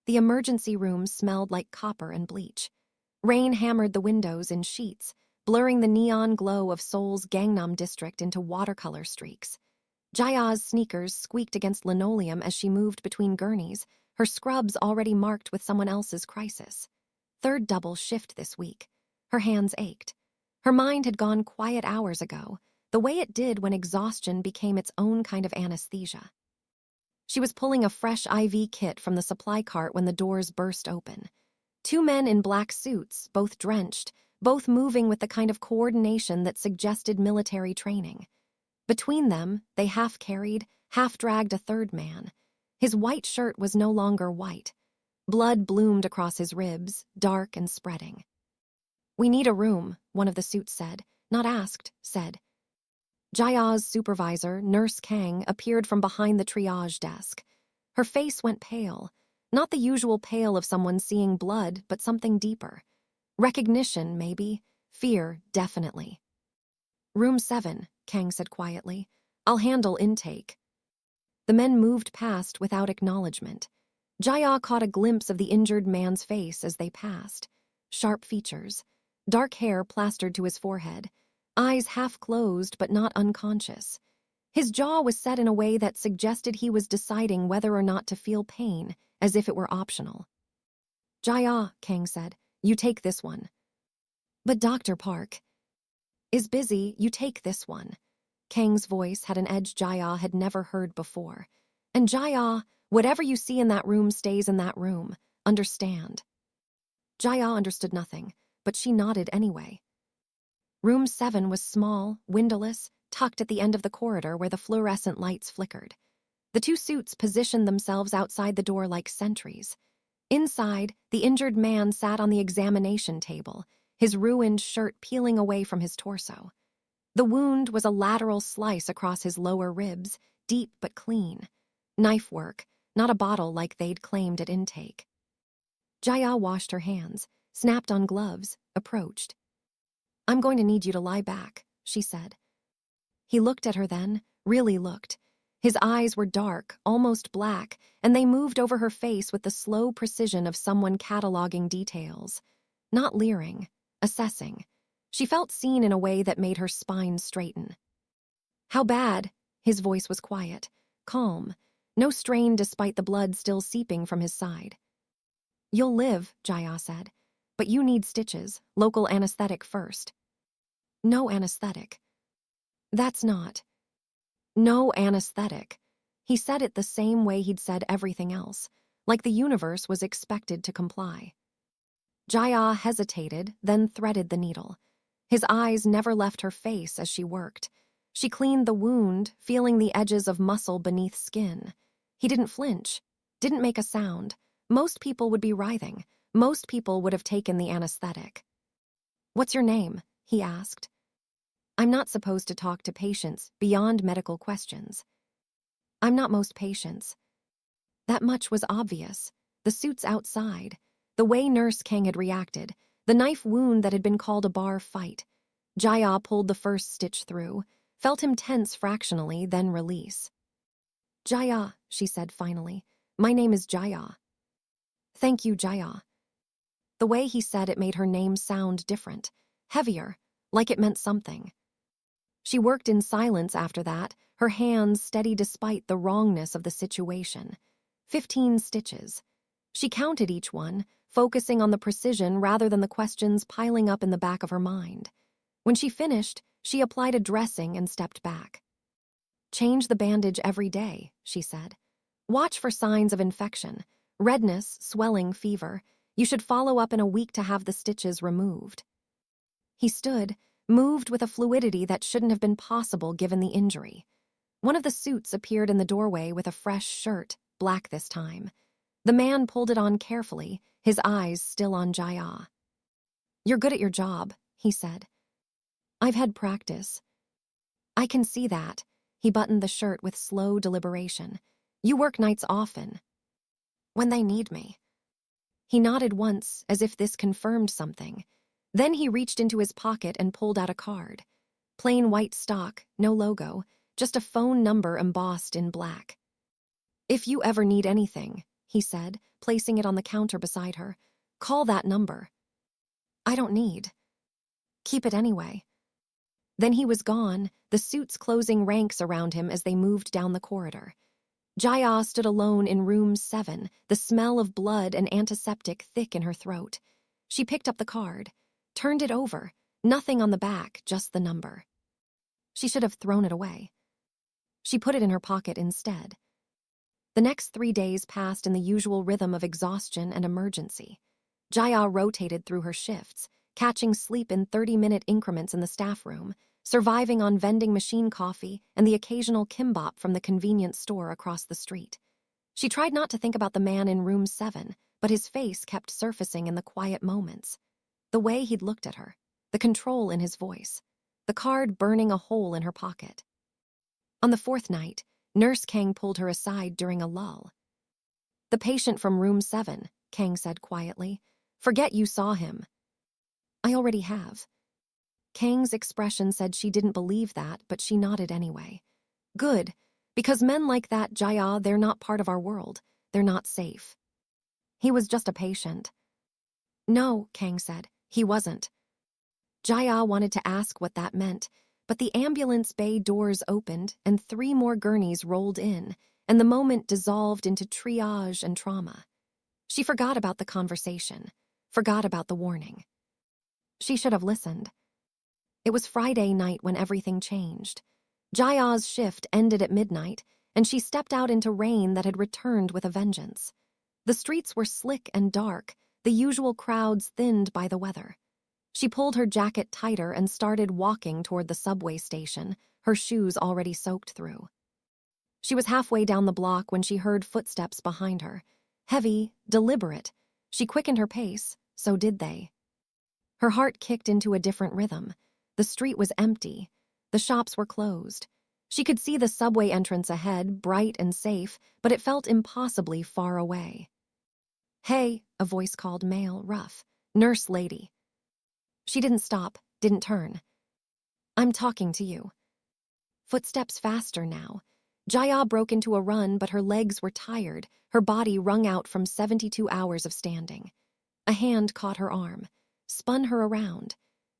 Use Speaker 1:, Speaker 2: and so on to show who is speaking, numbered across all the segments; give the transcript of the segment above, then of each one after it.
Speaker 1: The emergency room smelled like copper and bleach. Rain hammered the windows in sheets, blurring the neon glow of Seoul's Gangnam district into watercolor streaks. Jaya's sneakers squeaked against linoleum as she moved between gurneys, her scrubs already marked with someone else's crisis. Third double shift this week. Her hands ached. Her mind had gone quiet hours ago, the way it did when exhaustion became its own kind of anesthesia. She was pulling a fresh IV kit from the supply cart when the doors burst open. Two men in black suits, both drenched, both moving with the kind of coordination that suggested military training. Between them, they half-carried, half-dragged a third man. His white shirt was no longer white. Blood bloomed across his ribs, dark and spreading. "We need a room," one of the suits said. Not asked, said. Jaya's supervisor, Nurse Kang, appeared from behind the triage desk. Her face went pale, not the usual pale of someone seeing blood, but something deeper. Recognition, maybe. Fear, definitely. "Room 7, Kang said quietly. "I'll handle intake." The men moved past without acknowledgement. Jaya caught a glimpse of the injured man's face as they passed. Sharp features, dark hair plastered to his forehead, eyes half closed but not unconscious. His jaw was set in a way that suggested he was deciding whether or not to feel pain, as if it were optional. "Jaya," Kang said, "you take this one." "But Dr. Park is busy, you take this one." Kang's voice had an edge Jaya had never heard before. "And Jaya, whatever you see in that room stays in that room. Understand?" Jaya understood nothing, but she nodded anyway. Room 7 was small, windowless, tucked at the end of the corridor where the fluorescent lights flickered. The two suits positioned themselves outside the door like sentries. Inside, the injured man sat on the examination table, his ruined shirt peeling away from his torso. The wound was a lateral slice across his lower ribs, deep but clean. Knife work, not a bottle like they'd claimed at intake. Jaya washed her hands, snapped on gloves, approached. "I'm going to need you to lie back," she said. He looked at her then, really looked. His eyes were dark, almost black, and they moved over her face with the slow precision of someone cataloging details. Not leering, assessing. She felt seen in a way that made her spine straighten. "How bad?" His voice was quiet, calm, no strain despite the blood still seeping from his side. "You'll live," Jaya said, "but you need stitches, local anesthetic first." "No anesthetic." "That's not." "No anesthetic." He said it the same way he'd said everything else, like the universe was expected to comply. Jaya hesitated, then threaded the needle. His eyes never left her face as she worked. She cleaned the wound, feeling the edges of muscle beneath skin. He didn't flinch, didn't make a sound. Most people would be writhing. Most people would have taken the anesthetic. "What's your name?" he asked. "I'm not supposed to talk to patients beyond medical questions." "I'm not most patients." That much was obvious. The suits outside, the way Nurse Kang had reacted, the knife wound that had been called a bar fight. Jaya pulled the first stitch through, felt him tense fractionally, then release. "Jaya," she said finally. "My name is Jaya." "Thank you, Jaya." The way he said it made her name sound different, heavier, like it meant something. She worked in silence after that, her hands steady despite the wrongness of the situation. 15 stitches. She counted each one, focusing on the precision rather than the questions piling up in the back of her mind. When she finished, she applied a dressing and stepped back. "Change the bandage every day," she said. "Watch for signs of infection, redness, swelling, fever. You should follow up in a week to have the stitches removed." He stood, moved with a fluidity that shouldn't have been possible given the injury. One of the suits appeared in the doorway with a fresh shirt, black this time. The man pulled it on carefully, his eyes still on Jaya. "You're good at your job," he said. "I've had practice." "I can see that." He buttoned the shirt with slow deliberation. "You work nights often." "When they need me." He nodded once, as if this confirmed something. Then he reached into his pocket and pulled out a card. Plain white stock, no logo, just a phone number embossed in black. "If you ever need anything," he said, placing it on the counter beside her. Call that number. I don't need. Keep it anyway. Then he was gone, the suits closing ranks around him as they moved down the corridor. Jaya stood alone in room 7, the smell of blood and antiseptic thick in her throat. She picked up the card, turned it over, nothing on the back, just the number. She should have thrown it away. She put it in her pocket instead. The next 3 days passed in the usual rhythm of exhaustion and emergency. Jaya rotated through her shifts, catching sleep in 30-minute increments in the staff room, surviving on vending machine coffee and the occasional kimbap from the convenience store across the street. She tried not to think about the man in room 7, but his face kept surfacing in the quiet moments. The way he'd looked at her, the control in his voice, the card burning a hole in her pocket. On the 4th night, Nurse Kang pulled her aside during a lull. The patient from room 7, Kang said quietly. Forget you saw him. I already have. Kang's expression said she didn't believe that, but she nodded anyway. Good, because men like that, Jaya, they're not part of our world. They're not safe. He was just a patient. No, Kang said, he wasn't. Jaya wanted to ask what that meant, but the ambulance bay doors opened and 3 more gurneys rolled in, and the moment dissolved into triage and trauma. She forgot about the conversation, forgot about the warning. She should have listened. It was Friday night when everything changed. Jaya's shift ended at midnight, and she stepped out into rain that had returned with a vengeance. The streets were slick and dark, the usual crowds thinned by the weather. She pulled her jacket tighter and started walking toward the subway station, her shoes already soaked through. She was halfway down the block when she heard footsteps behind her. Heavy, deliberate. She quickened her pace, so did they. Her heart kicked into a different rhythm. The street was empty. The shops were closed. She could see the subway entrance ahead, bright and safe, but it felt impossibly far away. Hey, a voice called male, rough. Nurse lady. She didn't stop, didn't turn. I'm talking to you. Footsteps faster now. Jaya broke into a run, but her legs were tired, her body wrung out from 72 hours of standing. A hand caught her arm, spun her around.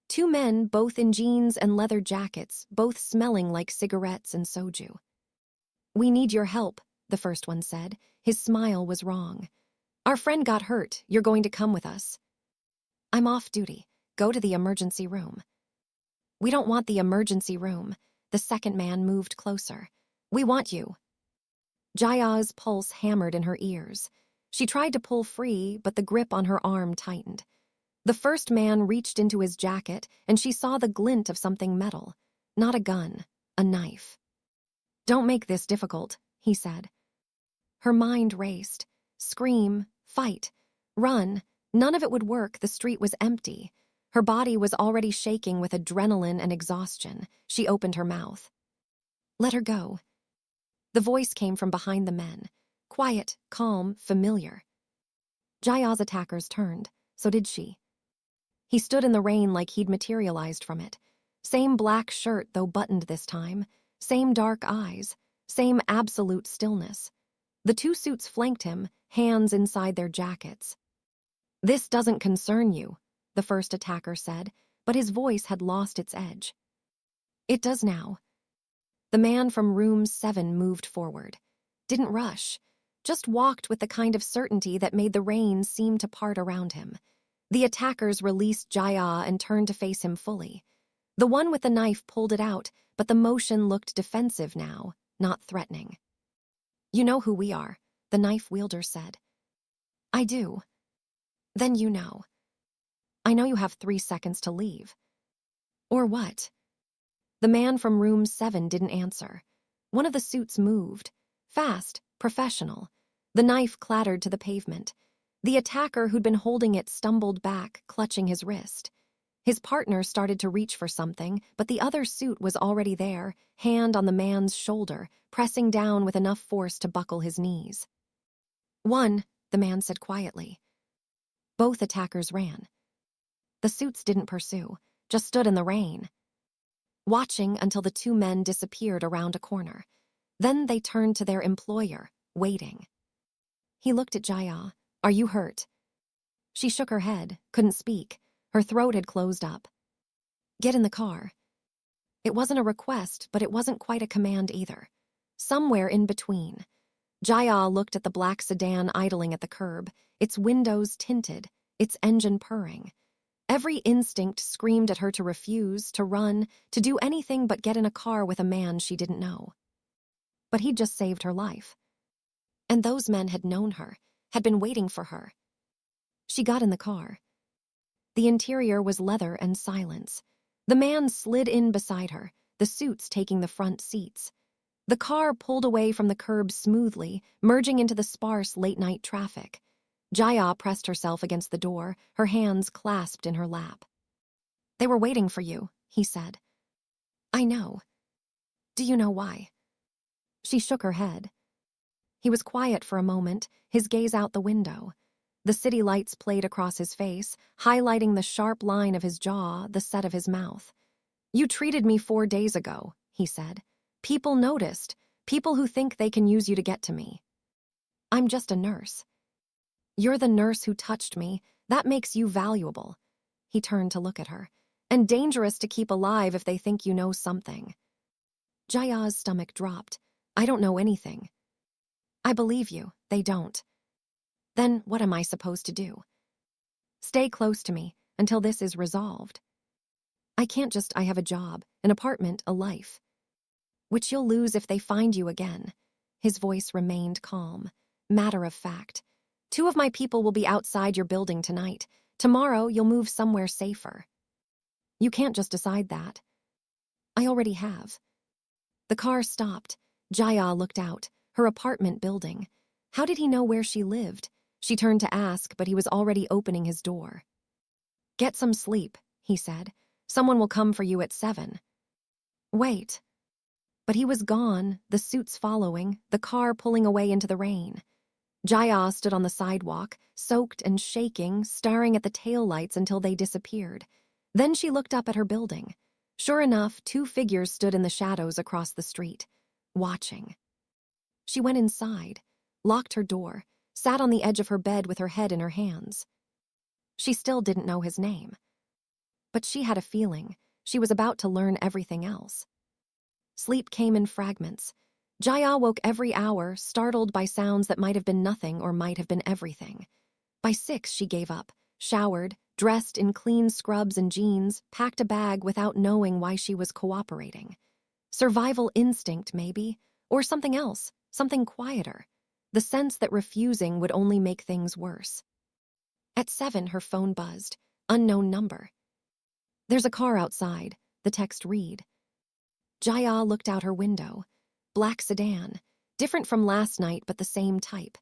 Speaker 1: 2 men, both in jeans and leather jackets, both smelling like cigarettes and soju. We need your help, the first one said. His smile was wrong. Our friend got hurt. You're going to come with us. I'm off duty. Go to the emergency room. We don't want the emergency room. The second man moved closer. We want you. Jaya's pulse hammered in her ears. She tried to pull free, but the grip on her arm tightened. The first man reached into his jacket, and she saw the glint of something metal. Not a gun, a knife. Don't make this difficult, he said. Her mind raced. Scream, fight, run. None of it would work. The street was empty. Her body was already shaking with adrenaline and exhaustion. She opened her mouth. Let her go. The voice came from behind the men. Quiet, calm, familiar. Jaya's attackers turned. So did she. He stood in the rain like he'd materialized from it. Same black shirt, though buttoned this time. Same dark eyes. Same absolute stillness. The 2 suits flanked him, hands inside their jackets. This doesn't concern you, the first attacker said, but his voice had lost its edge. It does now. The man from room 7 moved forward. Didn't rush. Just walked with the kind of certainty that made the rain seem to part around him. The attackers released Jaya and turned to face him fully. The one with the knife pulled it out, but the motion looked defensive now, not threatening. You know who we are, the knife wielder said. I do. Then you know. I know you have 3 seconds to leave. Or what? The man from room 7 didn't answer. One of the suits moved. Fast, professional. The knife clattered to the pavement. The attacker who'd been holding it stumbled back, clutching his wrist. His partner started to reach for something, but the other suit was already there, hand on the man's shoulder, pressing down with enough force to buckle his knees. One, the man said quietly. Both attackers ran. The suits didn't pursue, just stood in the rain, watching until the 2 men disappeared around a corner. Then they turned to their employer, waiting. He looked at Jaya. Are you hurt? She shook her head, couldn't speak. Her throat had closed up. Get in the car. It wasn't a request, but it wasn't quite a command either. Somewhere in between. Jaya looked at the black sedan idling at the curb, its windows tinted, its engine purring. Every instinct screamed at her to refuse, to run, to do anything but get in a car with a man she didn't know. But he'd just saved her life. And those men had known her, had been waiting for her. She got in the car. The interior was leather and silence. The man slid in beside her, the suits taking the front seats. The car pulled away from the curb smoothly, merging into the sparse late-night traffic. Jaya pressed herself against the door, her hands clasped in her lap. They were waiting for you, he said. I know. Do you know why? She shook her head. He was quiet for a moment, his gaze out the window. The city lights played across his face, highlighting the sharp line of his jaw, the set of his mouth. You treated me 4 days ago, he said. People noticed, people who think they can use you to get to me. I'm just a nurse. You're the nurse who touched me. That makes you valuable. He turned to look at her. And dangerous to keep alive if they think you know something. Jaya's stomach dropped. I don't know anything. I believe you, they don't. Then what am I supposed to do? Stay close to me until this is resolved. I have a job, an apartment, a life. Which you'll lose if they find you again. His voice remained calm, matter of fact. 2 of my people will be outside your building tonight. Tomorrow you'll move somewhere safer. You can't just decide that. I already have. The car stopped. Jaya looked out, her apartment building. How did he know where she lived? She turned to ask, but he was already opening his door. Get some sleep, he said. Someone will come for you at 7. Wait. But he was gone, the suits following, the car pulling away into the rain. Jaya stood on the sidewalk, soaked and shaking, staring at the taillights until they disappeared. Then she looked up at her building. Sure enough, 2 figures stood in the shadows across the street, watching. She went inside, locked her door, sat on the edge of her bed with her head in her hands. She still didn't know his name. But she had a feeling she was about to learn everything else. Sleep came in fragments. Jaya woke every hour, startled by sounds that might have been nothing or might have been everything. By 6, she gave up, showered, dressed in clean scrubs and jeans, packed a bag without knowing why she was cooperating. Survival instinct, maybe, or something else, something quieter. The sense that refusing would only make things worse. At 7, her phone buzzed. Unknown number. There's a car outside, the text read. Jaya looked out her window. Black sedan, different from last night but the same type.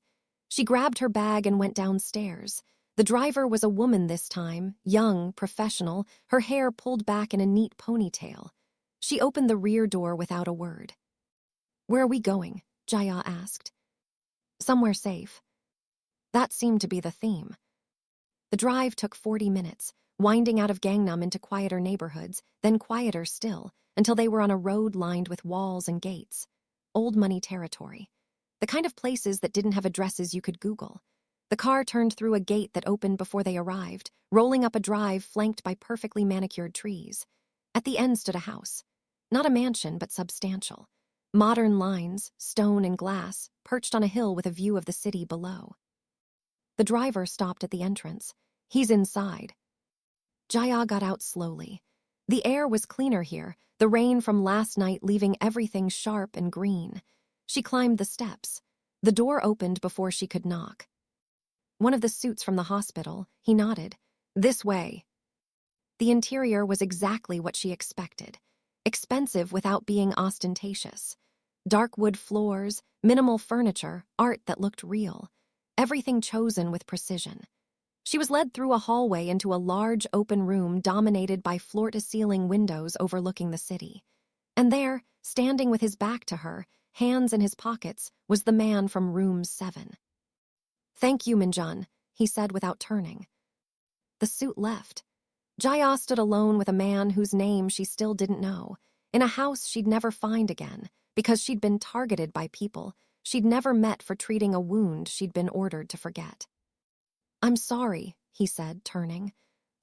Speaker 1: She grabbed her bag and went downstairs. The driver was a woman this time, young, professional, her hair pulled back in a neat ponytail. She opened the rear door without a word. Where are we going? Jaya asked. Somewhere safe. That seemed to be the theme. The drive took 40 minutes, winding out of Gangnam into quieter neighborhoods, then quieter still, until they were on a road lined with walls and gates. Old money territory. The kind of places that didn't have addresses you could Google. The car turned through a gate that opened before they arrived, rolling up a drive flanked by perfectly manicured trees. At the end stood a house. Not a mansion, but substantial. Modern lines, stone and glass, perched on a hill with a view of the city below. The driver stopped at the entrance. He's inside. Jaya got out slowly. The air was cleaner here, the rain from last night leaving everything sharp and green. She climbed the steps. The door opened before she could knock. One of the suits from the hospital, he nodded. This way. The interior was exactly what she expected. Expensive without being ostentatious. Dark wood floors, minimal furniture, art that looked real. Everything chosen with precision. She was led through a hallway into a large open room dominated by floor-to-ceiling windows overlooking the city. And there, standing with his back to her, hands in his pockets, was the man from room 7. Thank you, Minjun, he said without turning. The suit left. Jaya stood alone with a man whose name she still didn't know, in a house she'd never find again, because she'd been targeted by people, she'd never met for treating a wound she'd been ordered to forget. "I'm sorry," he said, turning.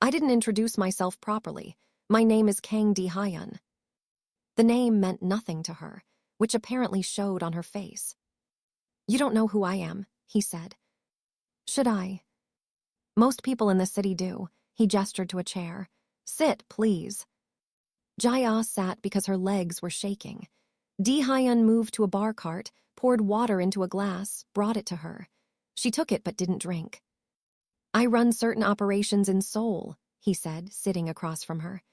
Speaker 1: "I didn't introduce myself properly. My name is Kang Dae-hyun." The name meant nothing to her, which apparently showed on her face. "You don't know who I am," he said. "Should I?" "Most people in the city do." He gestured to a chair. "Sit, please." Jaya sat because her legs were shaking. Dae-hyun moved to a bar cart, poured water into a glass, brought it to her. She took it but didn't drink. "I run certain operations in Seoul," he said, sitting across from her.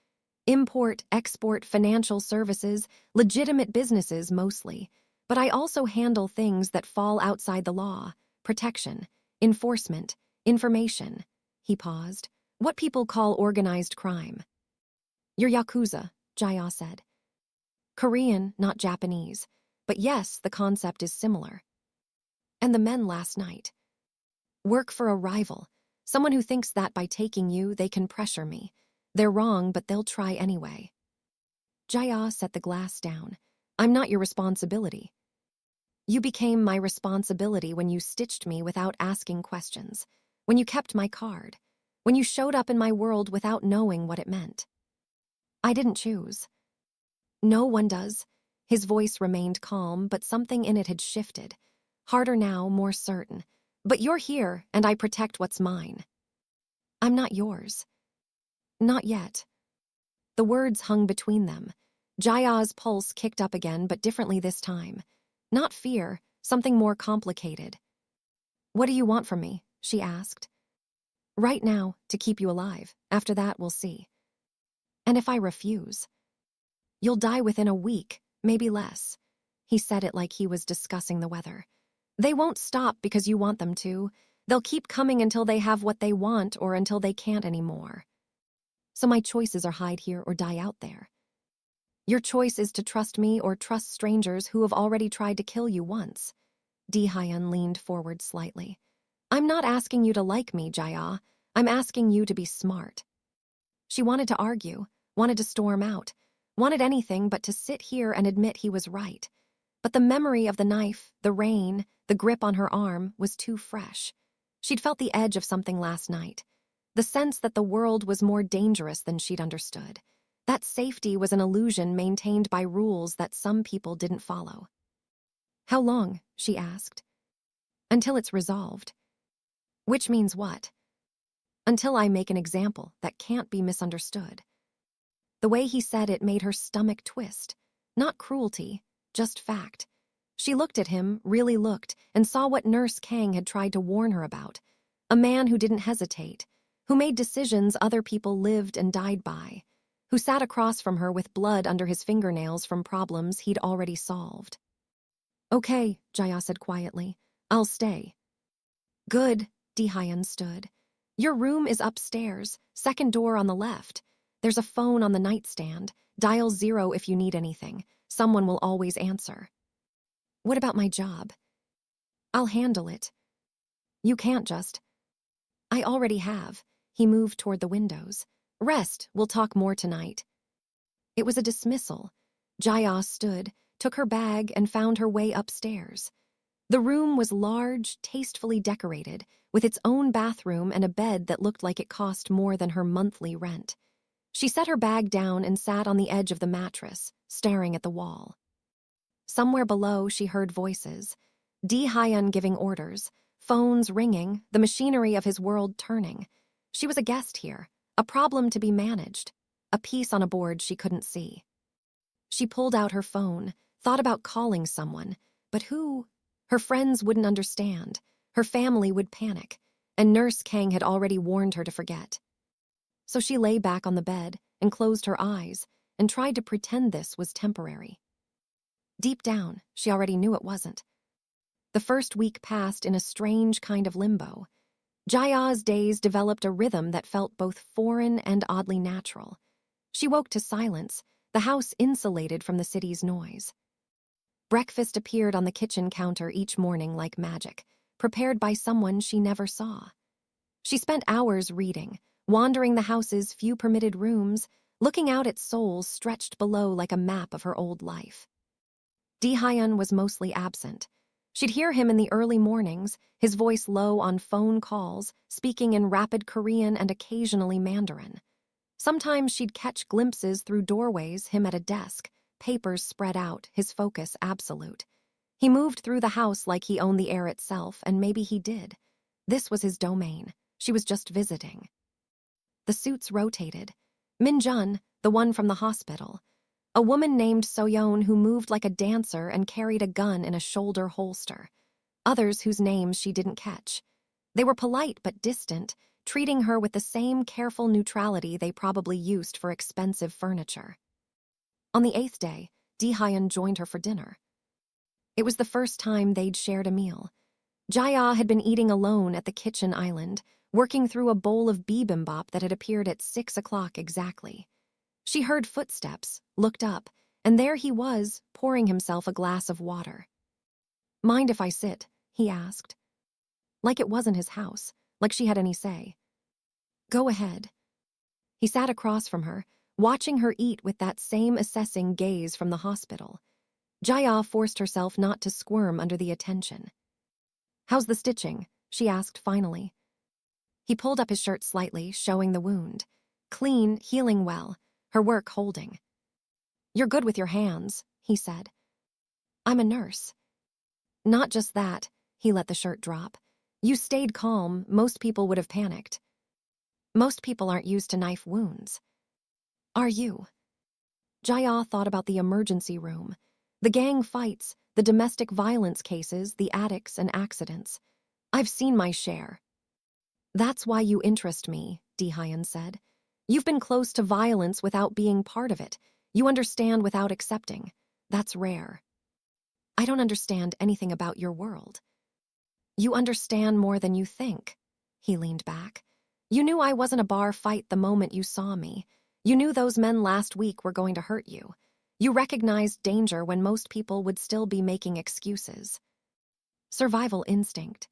Speaker 1: "Import, export, financial services, legitimate businesses mostly. But I also handle things that fall outside the law, protection, enforcement, information." He paused. "What people call organized crime." "You're Yakuza," Jaya said. "Korean, not Japanese. But yes, the concept is similar." "And the men last night?" "Work for a rival. Someone who thinks that by taking you, they can pressure me. They're wrong, but they'll try anyway." Jaya set the glass down. "I'm not your responsibility." "You became my responsibility when you stitched me without asking questions, when you kept my card, when you showed up in my world without knowing what it meant." "I didn't choose." "No one does." His voice remained calm, but something in it had shifted. Harder now, more certain. "But you're here, and I protect what's mine." "I'm not yours." "Not yet." The words hung between them. Jaya's pulse kicked up again, but differently this time. Not fear, something more complicated. "What do you want from me?" she asked. "Right now, to keep you alive. After that, we'll see." "And if I refuse?" "You'll die within a week, maybe less." He said it like he was discussing the weather. "They won't stop because you want them to. They'll keep coming until they have what they want or until they can't anymore. So my choices are hide here or die out there. Your choice is to trust me or trust strangers who have already tried to kill you once." Dae-hyun leaned forward slightly. "I'm not asking you to like me, Jaya. I'm asking you to be smart." She wanted to argue, wanted to storm out, wanted anything but to sit here and admit he was right. But the memory of the knife, the rain, the grip on her arm was too fresh. She'd felt the edge of something last night. The sense that the world was more dangerous than she'd understood. That safety was an illusion maintained by rules that some people didn't follow. "How long?" she asked. "Until it's resolved." "Which means what?" "Until I make an example that can't be misunderstood." The way he said it made her stomach twist. Not cruelty, just fact. She looked at him, really looked, and saw what Nurse Kang had tried to warn her about. A man who didn't hesitate, who made decisions other people lived and died by, who sat across from her with blood under his fingernails from problems he'd already solved. "Okay," Jaya said quietly. "I'll stay." "Good," Dae-hyun stood. "Your room is upstairs, second door on the left. There's a phone on the nightstand. Dial 0 if you need anything. Someone will always answer." "What about my job?" "I'll handle it." "You can't just." "I already have." He moved toward the windows. "Rest, we'll talk more tonight." It was a dismissal. Jaya stood, took her bag, and found her way upstairs. The room was large, tastefully decorated, with its own bathroom and a bed that looked like it cost more than her monthly rent. She set her bag down and sat on the edge of the mattress, staring at the wall. Somewhere below, she heard voices. Dae-hyun giving orders, phones ringing, the machinery of his world turning. She was a guest here, a problem to be managed, a piece on a board she couldn't see. She pulled out her phone, thought about calling someone, but who? Her friends wouldn't understand, her family would panic, and Nurse Kang had already warned her to forget. So she lay back on the bed and closed her eyes and tried to pretend this was temporary. Deep down, she already knew it wasn't. The first week passed in a strange kind of limbo. Jaya's days developed a rhythm that felt both foreign and oddly natural. She woke to silence, the house insulated from the city's noise. Breakfast appeared on the kitchen counter each morning like magic, prepared by someone she never saw. She spent hours reading, wandering the house's few permitted rooms, looking out at Seoul stretched below like a map of her old life. Dae-hyun was mostly absent. She'd hear him in the early mornings, his voice low on phone calls, speaking in rapid Korean and occasionally Mandarin. Sometimes she'd catch glimpses through doorways, him at a desk, papers spread out, his focus absolute. He moved through the house like he owned the air itself, and maybe he did. This was his domain. She was just visiting. The suits rotated. Min-jun, the one from the hospital. A woman named So-yeon who moved like a dancer and carried a gun in a shoulder holster. Others whose names she didn't catch. They were polite but distant, treating her with the same careful neutrality they probably used for expensive furniture. On the 8th day, Dae-hyun joined her for dinner. It was the first time they'd shared a meal. Jaya had been eating alone at the kitchen island, working through a bowl of bibimbap that had appeared at 6 o'clock exactly. She heard footsteps, looked up, and there he was, pouring himself a glass of water. "Mind if I sit?" he asked. Like it wasn't his house, like she had any say. "Go ahead." He sat across from her, watching her eat with that same assessing gaze from the hospital. Jaya forced herself not to squirm under the attention. "How's the stitching?" she asked finally. He pulled up his shirt slightly, showing the wound. Clean, healing well, her work holding. "You're good with your hands," he said. "I'm a nurse." "Not just that," he let the shirt drop. "You stayed calm, most people would have panicked." "Most people aren't used to knife wounds." "Are you?" Jaya thought about the emergency room, the gang fights, the domestic violence cases, the addicts and accidents. "I've seen my share." "That's why you interest me," Dae-hyun said. "You've been close to violence without being part of it. You understand without accepting. That's rare." "I don't understand anything about your world." "You understand more than you think." He leaned back. "You knew I wasn't a bar fight the moment you saw me. You knew those men last week were going to hurt you. You recognized danger when most people would still be making excuses." "Survival instinct."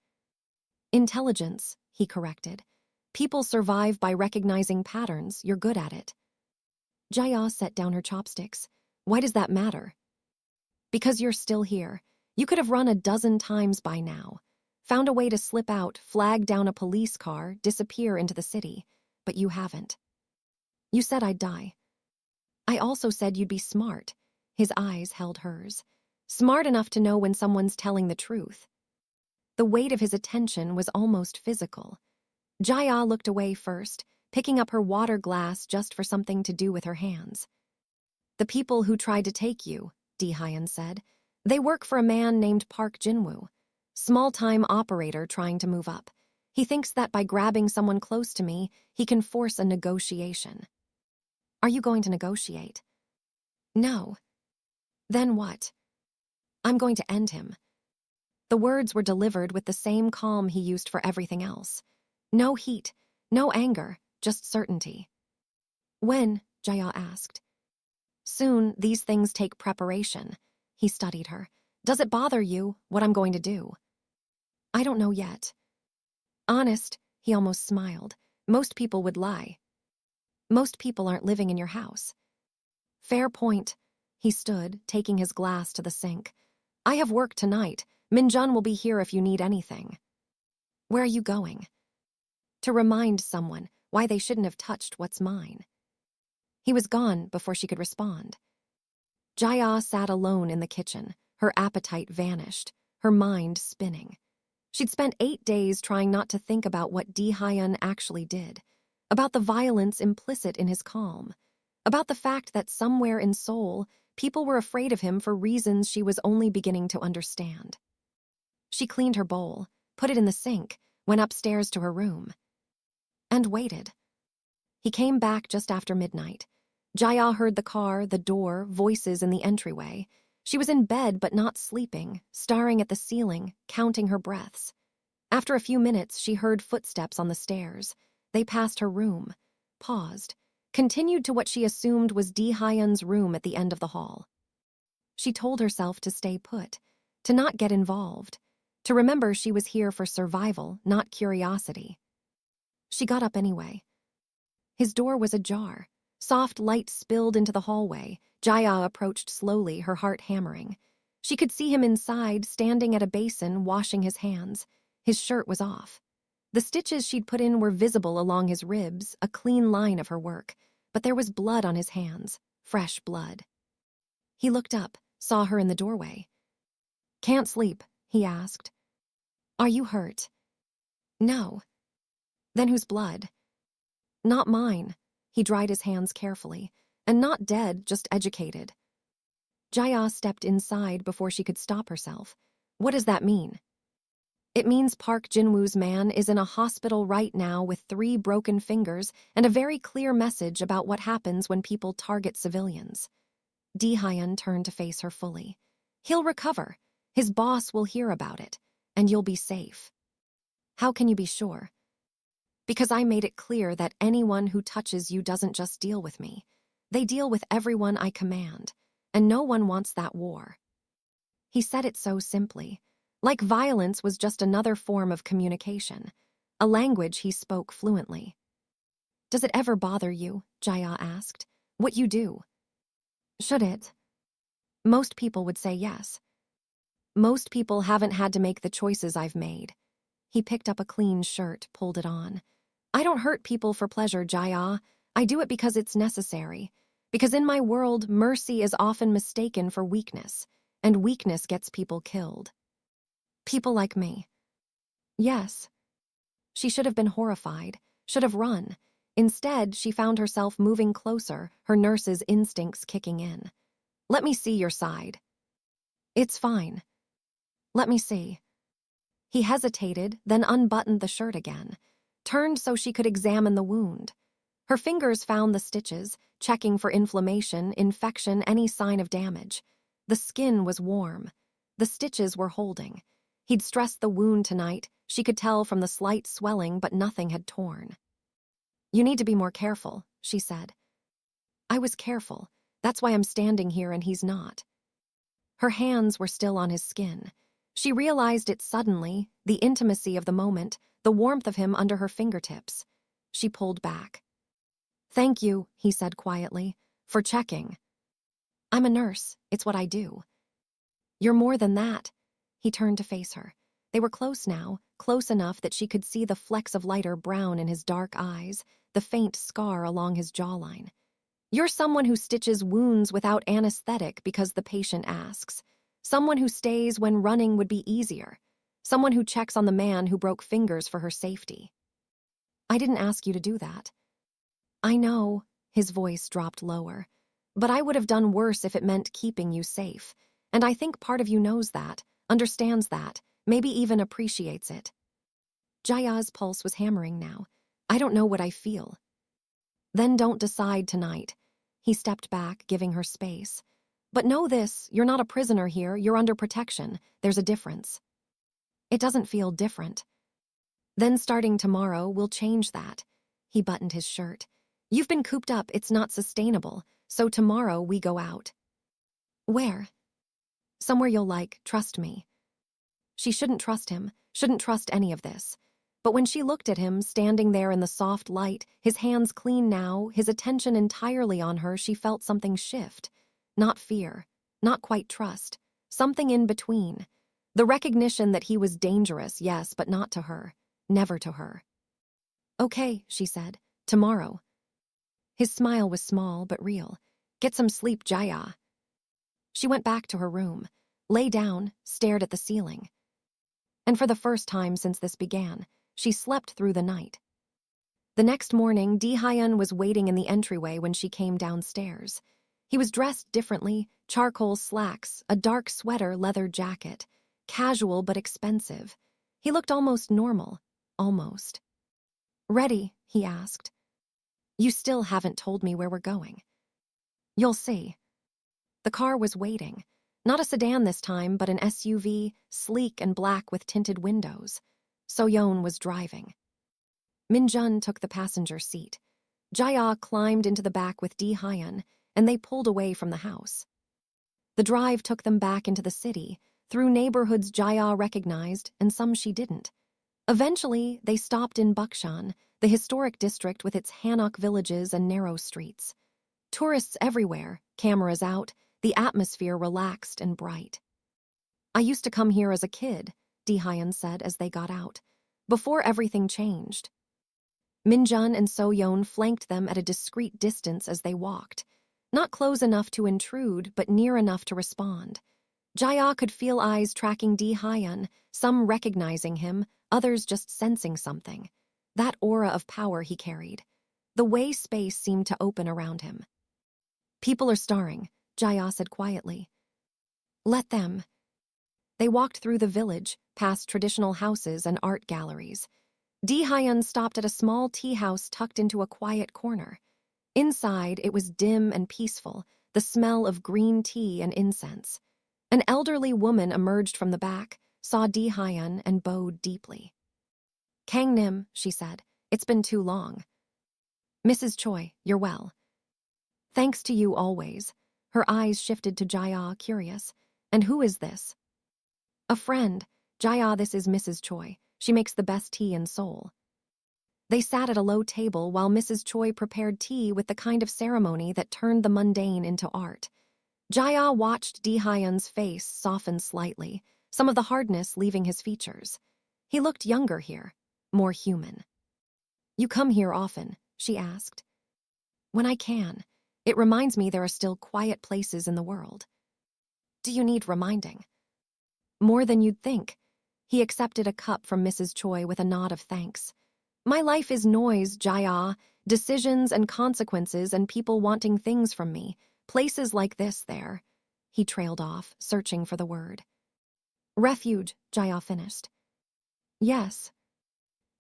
Speaker 1: "Intelligence," he corrected. "People survive by recognizing patterns. You're good at it." Jaya set down her chopsticks. "Why does that matter?" "Because you're still here. You could have run a dozen times by now. Found a way to slip out, flag down a police car, disappear into the city. But you haven't. You said I'd die. I also said you'd be smart." His eyes held hers. "Smart enough to know when someone's telling the truth." The weight of his attention was almost physical. Jaya looked away first, picking up her water glass just for something to do with her hands. "The people who tried to take you," Dae-hyun said. "They work for a man named Park Jin-woo. Small-time operator trying to move up. He thinks that by grabbing someone close to me, he can force a negotiation." "Are you going to negotiate?" "No." "Then what?" "I'm going to end him." The words were delivered with the same calm he used for everything else. No heat, no anger, just certainty. "When?" Jaya asked. "Soon. These things take preparation." He studied her. "Does it bother you, what I'm going to do?" "I don't know yet." "Honest," he almost smiled. "Most people would lie." "Most people aren't living in your house." "Fair point." He stood, taking his glass to the sink. "I have work tonight. Min-jun will be here if you need anything." "Where are you going?" "To remind someone why they shouldn't have touched what's mine." He was gone before she could respond. Jaya sat alone in the kitchen, her appetite vanished, her mind spinning. She'd spent 8 days trying not to think about what Dae-hyun actually did, about the violence implicit in his calm, about the fact that somewhere in Seoul, people were afraid of him for reasons she was only beginning to understand. She cleaned her bowl, put it in the sink, went upstairs to her room. And waited. He came back just after midnight. Jaya heard the car, the door, voices in the entryway. She was in bed but not sleeping, staring at the ceiling, counting her breaths. After a few minutes, she heard footsteps on the stairs. They passed her room, paused, continued to what she assumed was Dae-hyun's room at the end of the hall. She told herself to stay put, to not get involved, to remember she was here for survival, not curiosity. She got up anyway. His door was ajar. Soft light spilled into the hallway. Jaya approached slowly, her heart hammering. She could see him inside, standing at a basin, washing his hands. His shirt was off. The stitches she'd put in were visible along his ribs, a clean line of her work, but there was blood on his hands, fresh blood. He looked up, saw her in the doorway. "Can't sleep?" he asked. "Are you hurt?" "No." "Then whose blood?" "Not mine." He dried his hands carefully. "And not dead, just educated." Jaya stepped inside before she could stop herself. "What does that mean?" "It means Park Jin-woo's man is in a hospital right now with 3 broken fingers and a very clear message about what happens when people target civilians." Dae-hyun turned to face her fully. "He'll recover. His boss will hear about it, and you'll be safe." "How can you be sure?" "Because I made it clear that anyone who touches you doesn't just deal with me. They deal with everyone I command, and no one wants that war." He said it so simply, like violence was just another form of communication, a language he spoke fluently. "Does it ever bother you," Jaya asked, "what you do?" "Should it?" "Most people would say yes." "Most people haven't had to make the choices I've made." He picked up a clean shirt, pulled it on. "I don't hurt people for pleasure, Jaya. I do it because it's necessary. Because in my world, mercy is often mistaken for weakness, and weakness gets people killed." "People like me?" "Yes." She should have been horrified, should have run. Instead, she found herself moving closer, her nurse's instincts kicking in. "Let me see your side." "It's fine." "Let me see." He hesitated, then unbuttoned the shirt again, turned so she could examine the wound. Her fingers found the stitches, checking for inflammation, infection, any sign of damage. The skin was warm. The stitches were holding. He'd stressed the wound tonight. She could tell from the slight swelling, but nothing had torn. "You need to be more careful," she said. "I was careful. That's why I'm standing here and he's not." Her hands were still on his skin. She realized it suddenly, the intimacy of the moment, the warmth of him under her fingertips. She pulled back. "Thank you," he said quietly, "for checking." "I'm a nurse. It's what I do." "You're more than that." He turned to face her. They were close now, close enough that she could see the flecks of lighter brown in his dark eyes, the faint scar along his jawline. "You're someone who stitches wounds without anesthetic because the patient asks. Someone who stays when running would be easier. Someone who checks on the man who broke fingers for her safety." "I didn't ask you to do that." "I know," his voice dropped lower, "but I would have done worse if it meant keeping you safe. And I think part of you knows that, understands that, maybe even appreciates it." Jaya's pulse was hammering now. "I don't know what I feel." "Then don't decide tonight." He stepped back, giving her space. "But know this, you're not a prisoner here, you're under protection. There's a difference." "It doesn't feel different." "Then starting tomorrow, we'll change that." He buttoned his shirt. "You've been cooped up, it's not sustainable, so tomorrow we go out." "Where?" "Somewhere you'll like, trust me." She shouldn't trust him, shouldn't trust any of this. But when she looked at him, standing there in the soft light, his hands clean now, his attention entirely on her, she felt something shift. Not fear, not quite trust, something in between. The recognition that he was dangerous, yes, but not to her, never to her. "Okay," she said, "tomorrow." His smile was small but real. "Get some sleep, Jaya." She went back to her room, lay down, stared at the ceiling. And for the first time since this began, she slept through the night. The next morning, Dae-hyun was waiting in the entryway when she came downstairs. He was dressed differently, charcoal slacks, a dark sweater, leather jacket. Casual but expensive. He looked almost normal, almost. "Ready?" he asked. "You still haven't told me where we're going." "You'll see." The car was waiting. Not a sedan this time, but an SUV, sleek and black with tinted windows. So-yeon was driving. Min-jun took the passenger seat. Jaya climbed into the back with Dae-hyun, and they pulled away from the house. The drive took them back into the city, through neighborhoods Jaya recognized and some she didn't. Eventually, they stopped in Bukshan, the historic district with its Hanok villages and narrow streets. Tourists everywhere, cameras out, the atmosphere relaxed and bright. I used to come here as a kid, Dae-hyun said as they got out. Before everything changed. Min-jun and So-yeon flanked them at a discreet distance as they walked. Not close enough to intrude, but near enough to respond. Jae-ah could feel eyes tracking Dae-hyun, some recognizing him, others just sensing something. That aura of power he carried. The way space seemed to open around him. People are starring, Jae-ah said quietly. Let them. They walked through the village, past traditional houses and art galleries. Dae-hyun stopped at a small tea house tucked into a quiet corner. Inside, it was dim and peaceful, the smell of green tea and incense. An elderly woman emerged from the back, saw Dae-hyun, and bowed deeply. Kang Nim, she said, it's been too long. Mrs. Choi, you're well. Thanks to you always. Her eyes shifted to Jae-ah, curious. And who is this? A friend. Jae-ah, this is Mrs. Choi. She makes the best tea in Seoul. They sat at a low table while Mrs. Choi prepared tea with the kind of ceremony that turned the mundane into art. Jae-ah watched Dae-hyun's face soften slightly, some of the hardness leaving his features. He looked younger here, more human. You come here often, she asked. When I can. It reminds me there are still quiet places in the world. Do you need reminding? More than you'd think. He accepted a cup from Mrs. Choi with a nod of thanks. My life is noise, Jae-ah, decisions and consequences and people wanting things from me. Places like this there. He trailed off, searching for the word. Refuge, Jae-ah finished. Yes.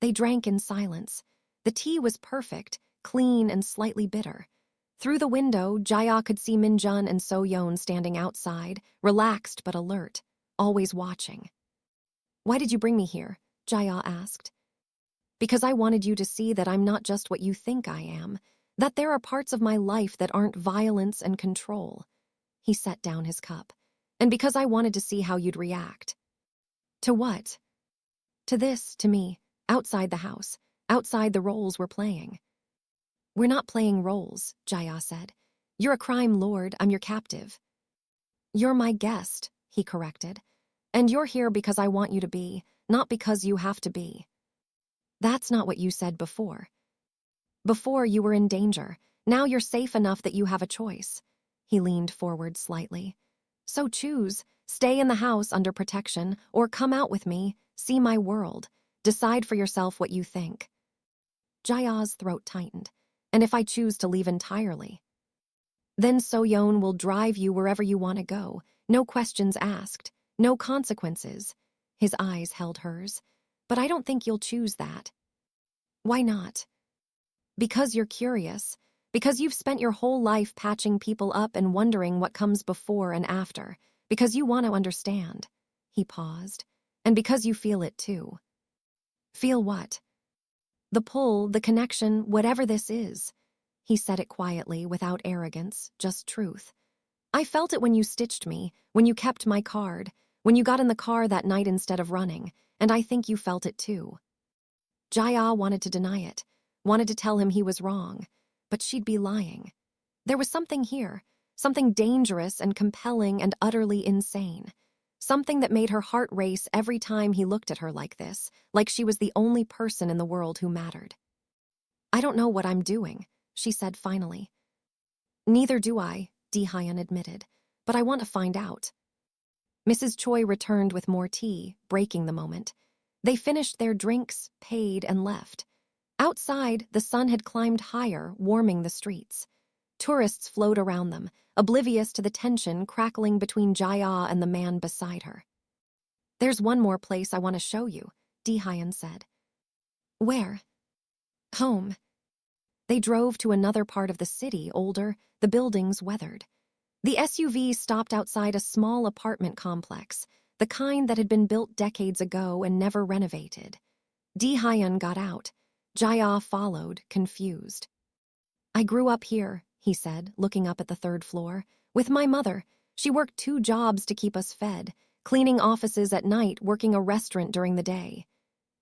Speaker 1: They drank in silence. The tea was perfect, clean and slightly bitter. Through the window, Jae-ah could see Min-jun and So-yeon standing outside, relaxed but alert, always watching. Why did you bring me here? Jae-ah asked. Because I wanted you to see that I'm not just what you think I am, that there are parts of my life that aren't violence and control. He set down his cup. And because I wanted to see how you'd react. To what? To this, to me, outside the house, outside the roles we're playing. We're not playing roles, Jae-ah said. You're a crime lord, I'm your captive. You're my guest, he corrected. And you're here because I want you to be, not because you have to be. That's not what you said before. Before you were in danger. Now you're safe enough that you have a choice. He leaned forward slightly. So choose. Stay in the house under protection, or come out with me, see my world. Decide for yourself what you think. Jae-ah's throat tightened. And if I choose to leave entirely? Then So-yeon will drive you wherever you want to go. No questions asked. No consequences. His eyes held hers. But I don't think you'll choose that. Why not? Because you're curious. Because you've spent your whole life patching people up and wondering what comes before and after. Because you want to understand. He paused. And because you feel it too. Feel what? The pull, the connection, whatever this is. He said it quietly, without arrogance, just truth. I felt it when you stitched me, when you kept my card, when you got in the car that night instead of running, and I think you felt it too. Jae-ah wanted to deny it, wanted to tell him he was wrong, but she'd be lying. There was something here, something dangerous and compelling and utterly insane. Something that made her heart race every time he looked at her like this, like she was the only person in the world who mattered. I don't know what I'm doing, she said finally. Neither do I, Dae-hyun admitted, but I want to find out. Mrs. Choi returned with more tea, breaking the moment. They finished their drinks, paid, and left. Outside, the sun had climbed higher, warming the streets. Tourists flowed around them, oblivious to the tension crackling between Jae-ah and the man beside her. There's one more place I want to show you, Dae-hyun said. Where? Home. They drove to another part of the city, older, the buildings weathered. The SUV stopped outside a small apartment complex, the kind that had been built decades ago and never renovated. Dae-hyun got out. Jae-ah followed, confused. I grew up here, he said, looking up at the third floor. With my mother. She worked 2 jobs to keep us fed, cleaning offices at night, working a restaurant during the day.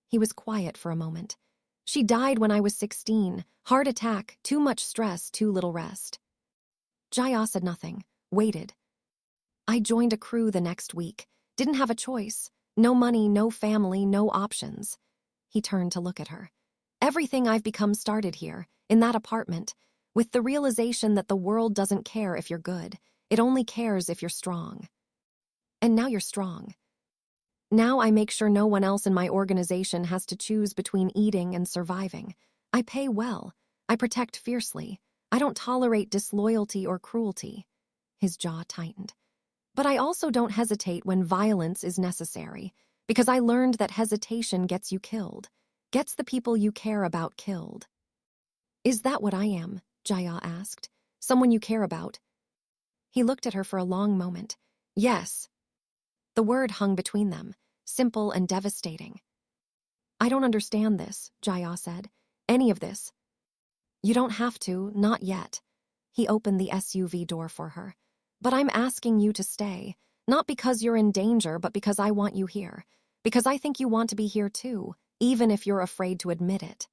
Speaker 1: He was quiet for a moment. She died when I was 16. Heart attack, too much stress, too little rest. Jae-ah said nothing, waited. I joined a crew the next week. Didn't have a choice. No money, no family, no options. He turned to look at her. Everything I've become started here, in that apartment, with the realization that the world doesn't care if you're good. It only cares if you're strong. And now you're strong. Now I make sure no one else in my organization has to choose between eating and surviving. I pay well. I protect fiercely. I don't tolerate disloyalty or cruelty. His jaw tightened. But I also don't hesitate when violence is necessary, because I learned that hesitation gets you killed, gets the people you care about killed. Is that what I am? Jaya asked. Someone you care about? He looked at her for a long moment. Yes. The word hung between them, simple and devastating. I don't understand this, Jaya said. Any of this. You don't have to, not yet. He opened the SUV door for her. But I'm asking you to stay, not because you're in danger, but because I want you here. Because I think you want to be here too, even if you're afraid to admit it.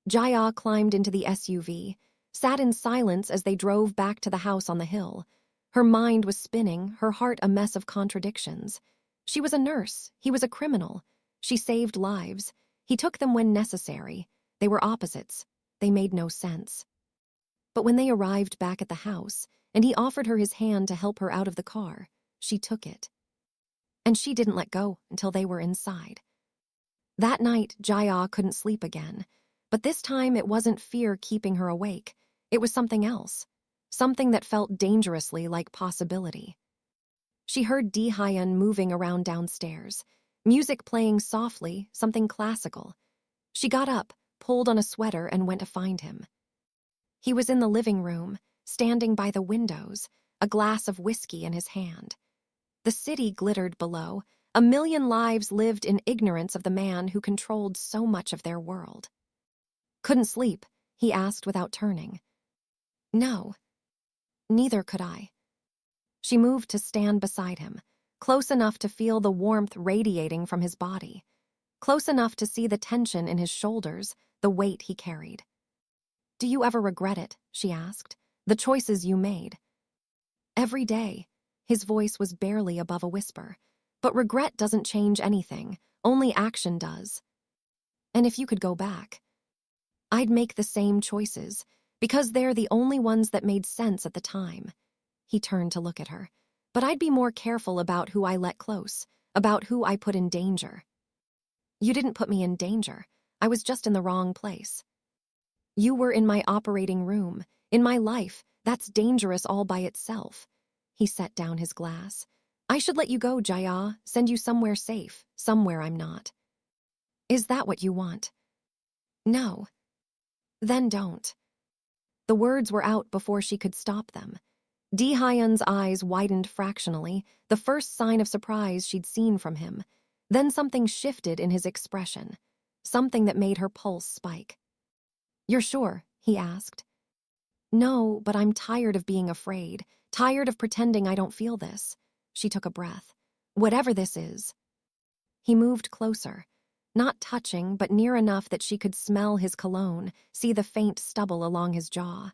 Speaker 1: Jaya climbed into the SUV, sat in silence as they drove back to the house on the hill. Her mind was spinning, her heart a mess of contradictions. She was a nurse, he was a criminal. She saved lives. He took them when necessary. They were opposites. They made no sense. But when they arrived back at the house, and he offered her his hand to help her out of the car, she took it. And she didn't let go until they were inside. That night, Jaya couldn't sleep again. But this time it wasn't fear keeping her awake. It was something else. Something that felt dangerously like possibility. She heard Dae-hyun moving around downstairs, music playing softly, something classical. She got up, pulled on a sweater, and went to find him. He was in the living room, standing by the windows, a glass of whiskey in his hand. The city glittered below. 1,000,000 lives lived in ignorance of the man who controlled so much of their world. Couldn't sleep, he asked without turning. No. Neither could I. She moved to stand beside him, close enough to feel the warmth radiating from his body, close enough to see the tension in his shoulders, the weight he carried. Do you ever regret it? She asked. The choices you made. Every day. His voice was barely above a whisper. But regret doesn't change anything. Only action does. And if you could go back, I'd make the same choices, because they're the only ones that made sense at the time. He turned to look at her. But I'd be more careful about who I let close, about who I put in danger. You didn't put me in danger. I was just in the wrong place. You were in my operating room, in my life. That's dangerous all by itself. He set down his glass. I should let you go, Jaya, send you somewhere safe, somewhere I'm not. Is that what you want? No. Then don't. The words were out before she could stop them. Dae-hyun's eyes widened fractionally, the first sign of surprise she'd seen from him. Then something shifted in his expression, something that made her pulse spike. You're sure? He asked. No, but I'm tired of being afraid, tired of pretending I don't feel this. She took a breath. Whatever this is. He moved closer, not touching, but near enough that she could smell his cologne, see the faint stubble along his jaw.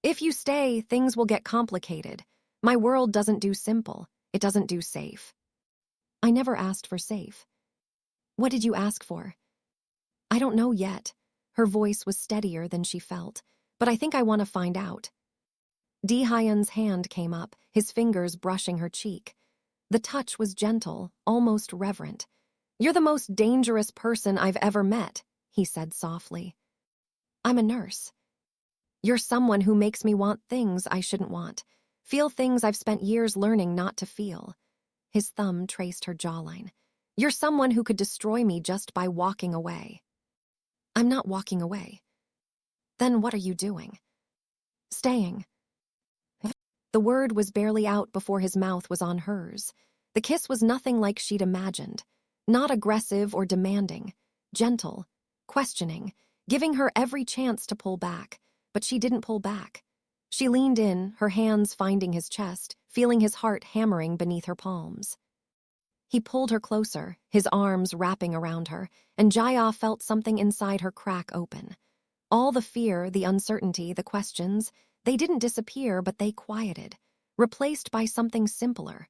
Speaker 1: If you stay, things will get complicated. My world doesn't do simple. It doesn't do safe. I never asked for safe. What did you ask for? I don't know yet. Her voice was steadier than she felt, but I think I want to find out. Dae-hyun's hand came up, his fingers brushing her cheek. The touch was gentle, almost reverent. You're the most dangerous person I've ever met, he said softly. I'm a nurse. You're someone who makes me want things I shouldn't want, feel things I've spent years learning not to feel. His thumb traced her jawline. You're someone who could destroy me just by walking away. I'm not walking away. Then what are you doing? Staying. The word was barely out before his mouth was on hers. The kiss was nothing like she'd imagined. Not aggressive or demanding. Gentle. Questioning. Giving her every chance to pull back. But she didn't pull back. She leaned in, her hands finding his chest, feeling his heart hammering beneath her palms. He pulled her closer, his arms wrapping around her, and Jaya felt something inside her crack open. All the fear, the uncertainty, the questions, they didn't disappear, but they quieted, replaced by something simpler.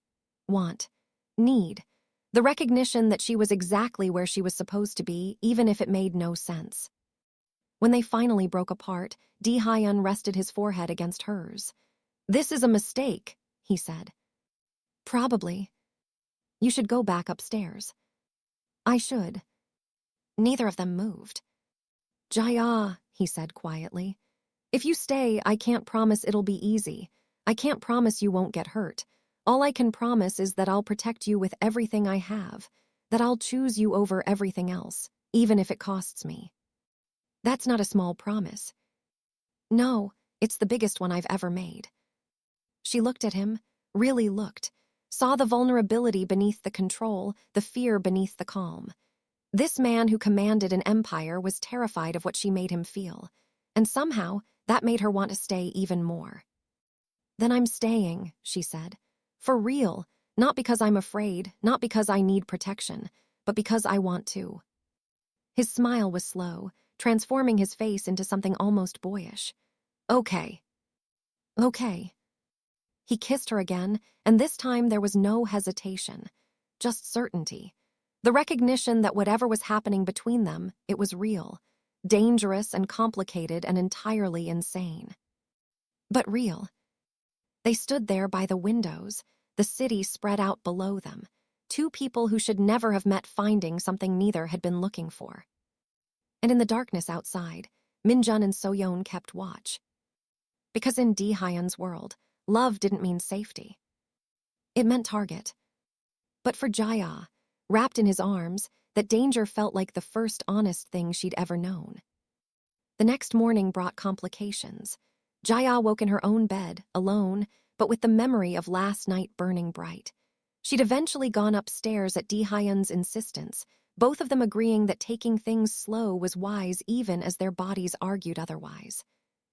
Speaker 1: Want. Need. The recognition that she was exactly where she was supposed to be, even if it made no sense. When they finally broke apart, Dae-hyun rested his forehead against hers. "This is a mistake," he said. "Probably. You should go back upstairs." "I should." Neither of them moved. "Jaya," he said quietly. "If you stay, I can't promise it'll be easy. I can't promise you won't get hurt. All I can promise is that I'll protect you with everything I have, that I'll choose you over everything else, even if it costs me." "That's not a small promise." "No, it's the biggest one I've ever made." She looked at him, really looked, saw the vulnerability beneath the control, the fear beneath the calm. This man who commanded an empire was terrified of what she made him feel, and somehow that made her want to stay even more. "Then I'm staying," she said. "For real, not because I'm afraid, not because I need protection, but because I want to." His smile was slow, transforming his face into something almost boyish. "Okay." "Okay." He kissed her again, and this time there was no hesitation, just certainty. The recognition that whatever was happening between them, it was real, dangerous and complicated and entirely insane. But real. They stood there by the windows, the city spread out below them, two people who should never have met finding something neither had been looking for. And in the darkness outside, Min-jun and So-yeon kept watch. Because in Dae-hyun's world, love didn't mean safety. It meant target. But for Jaya, wrapped in his arms, that danger felt like the first honest thing she'd ever known. The next morning brought complications. Jaya woke in her own bed, alone, but with the memory of last night burning bright. She'd eventually gone upstairs at Dae-hyun's insistence, both of them agreeing that taking things slow was wise even as their bodies argued otherwise.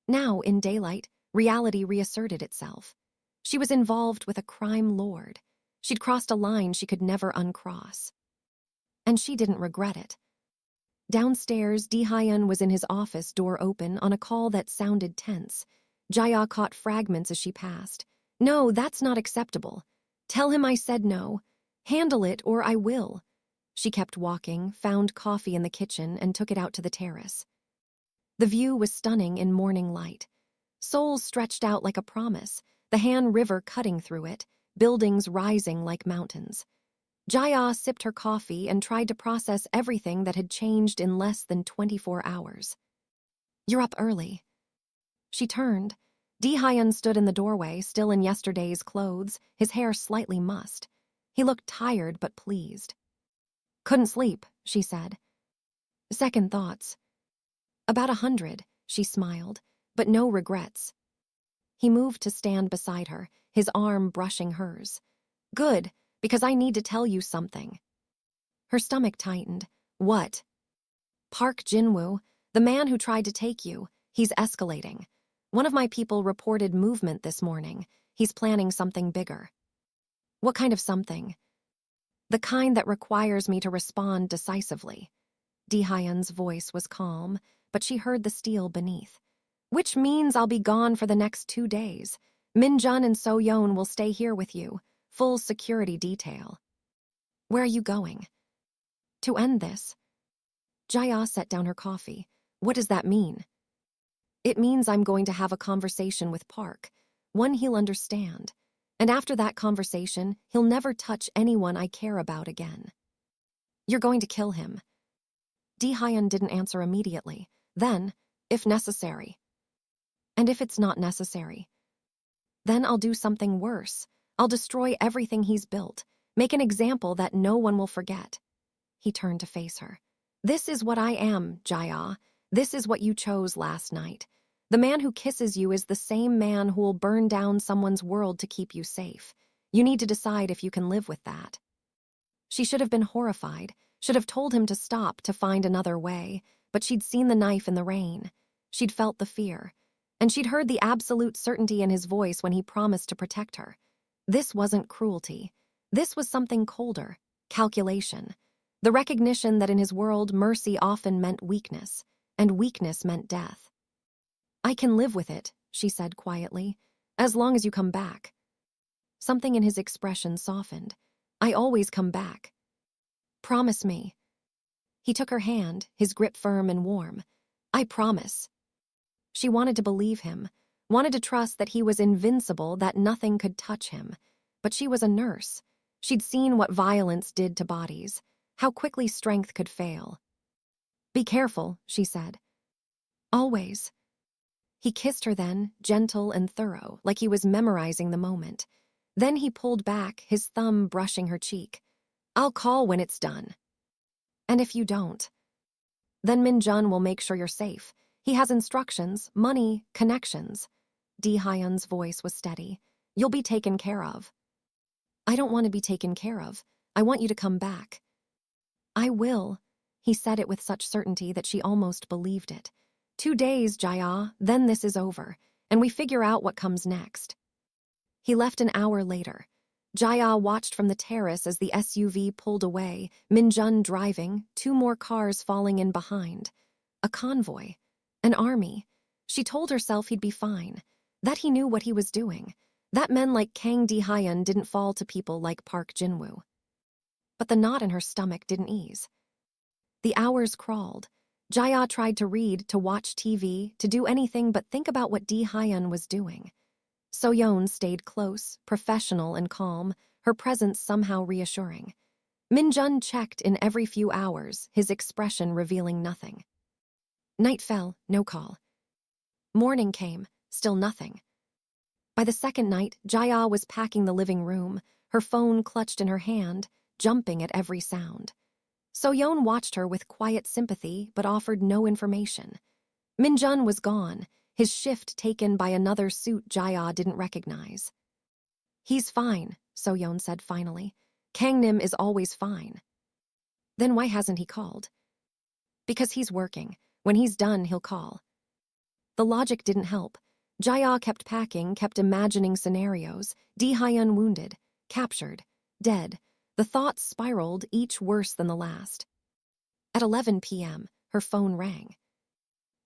Speaker 1: Now, in daylight, reality reasserted itself. She was involved with a crime lord. She'd crossed a line she could never uncross. And she didn't regret it. Downstairs, Dae-hyun was in his office, door open, on a call that sounded tense. Jaya caught fragments as she passed. "No, that's not acceptable. Tell him I said no. Handle it or I will." She kept walking, found coffee in the kitchen, and took it out to the terrace. The view was stunning in morning light. Seoul stretched out like a promise, the Han River cutting through it, buildings rising like mountains. Jaya sipped her coffee and tried to process everything that had changed in less than 24 hours. "You're up early." She turned. Dae-hyun stood in the doorway, still in yesterday's clothes, his hair slightly mussed. He looked tired but pleased. "Couldn't sleep," she said. "Second thoughts." "About 100, she smiled, but no regrets. He moved to stand beside her, his arm brushing hers. "Good, because I need to tell you something." Her stomach tightened. "What?" "Park Jin-woo, the man who tried to take you, he's escalating. One of my people reported movement this morning. He's planning something bigger." "What kind of something?" "The kind that requires me to respond decisively." Dae-hyun's voice was calm, but she heard the steel beneath. "Which means I'll be gone for the next 2 days. Min-jun and So-yeon will stay here with you. Full security detail." "Where are you going?" "To end this." Jaya set down her coffee. "What does that mean?" "It means I'm going to have a conversation with Park, one he'll understand. And after that conversation, he'll never touch anyone I care about again." "You're going to kill him." Dae-hyun didn't answer immediately. Then, "If necessary." "And if it's not necessary?" "Then I'll do something worse. I'll destroy everything he's built, make an example that no one will forget." He turned to face her. "This is what I am, Jaya. This is what you chose last night. The man who kisses you is the same man who will burn down someone's world to keep you safe. You need to decide if you can live with that." She should have been horrified, should have told him to stop, to find another way, but she'd seen the knife in the rain. She'd felt the fear, and she'd heard the absolute certainty in his voice when he promised to protect her. This wasn't cruelty. This was something colder, calculation. The recognition that in his world, mercy often meant weakness, and weakness meant death. "I can live with it," she said quietly, "as long as you come back." Something in his expression softened. I always come back. Promise me. He took her hand, his grip firm and warm. I promise. She wanted to believe him, wanted to trust that he was invincible, that nothing could touch him. But she was a nurse. She'd seen what violence did to bodies, how quickly strength could fail. Be careful, she said. Always. He kissed her then, gentle and thorough, like he was memorizing the moment. Then he pulled back, his thumb brushing her cheek. I'll call when it's done. And if you don't? Then Min-jun will make sure you're safe. He has instructions, money, connections. Dae-hyun's voice was steady. You'll be taken care of. I don't want to be taken care of. I want you to come back. I will. He said it with such certainty that she almost believed it. 2 days, Jaya, then this is over, and we figure out what comes next. He left an hour later. Jaya watched from the terrace as the SUV pulled away, Min-jun driving, 2 more cars falling in behind. A convoy. An army. She told herself he'd be fine, that he knew what he was doing, that men like Kang Dae-hyun didn't fall to people like Park Jin-woo. But the knot in her stomach didn't ease. The hours crawled. Jaya tried to read, to watch TV, to do anything but think about what Dae-hyun was doing. So-yeon stayed close, professional and calm, her presence somehow reassuring. Min-jun checked in every few hours, his expression revealing nothing. Night fell, no call. Morning came, still nothing. By the second night, Jaya was packing the living room, her phone clutched in her hand, jumping at every sound. So-yeon watched her with quiet sympathy but offered no information. Min-jun was gone, his shift taken by another suit Jaya didn't recognize. He's fine, So-yeon said finally. Kang-nim is always fine. Then why hasn't he called? Because he's working. When he's done, he'll call. The logic didn't help. Jaya kept packing, kept imagining scenarios. Dae-hyun wounded, captured, dead. The thoughts spiraled, each worse than the last. At 11 p.m., her phone rang.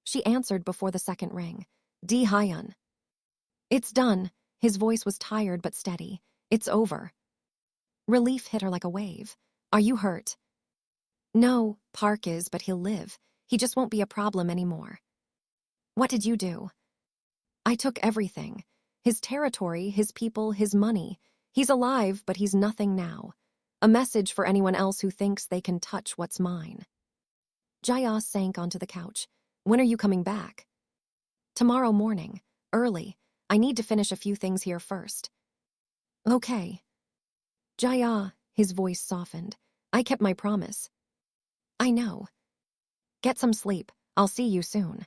Speaker 1: She answered before the second ring. Dae-hyun. It's done. His voice was tired but steady. It's over. Relief hit her like a wave. Are you hurt? No, Park is, but he'll live. He just won't be a problem anymore. What did you do? I took everything. His territory, his people, his money. He's alive, but he's nothing now. A message for anyone else who thinks they can touch what's mine. Jaya sank onto the couch. When are you coming back? Tomorrow morning, early. I need to finish a few things here first. Okay. Jaya, his voice softened. I kept my promise. I know. Get some sleep. I'll see you soon.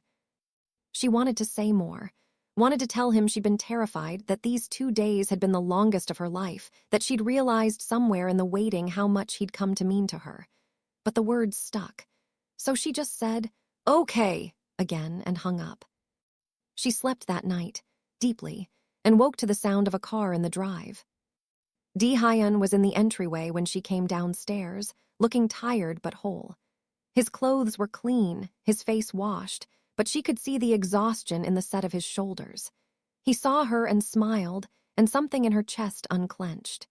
Speaker 1: She wanted to say more, wanted to tell him she'd been terrified, that these 2 days had been the longest of her life, that she'd realized somewhere in the waiting how much he'd come to mean to her. But the words stuck. So she just said, okay, again, and hung up. She slept that night, deeply, and woke to the sound of a car in the drive. Dae-hyun was in the entryway when she came downstairs, looking tired but whole. His clothes were clean, his face washed, but she could see the exhaustion in the set of his shoulders. He saw her and smiled, and something in her chest unclenched.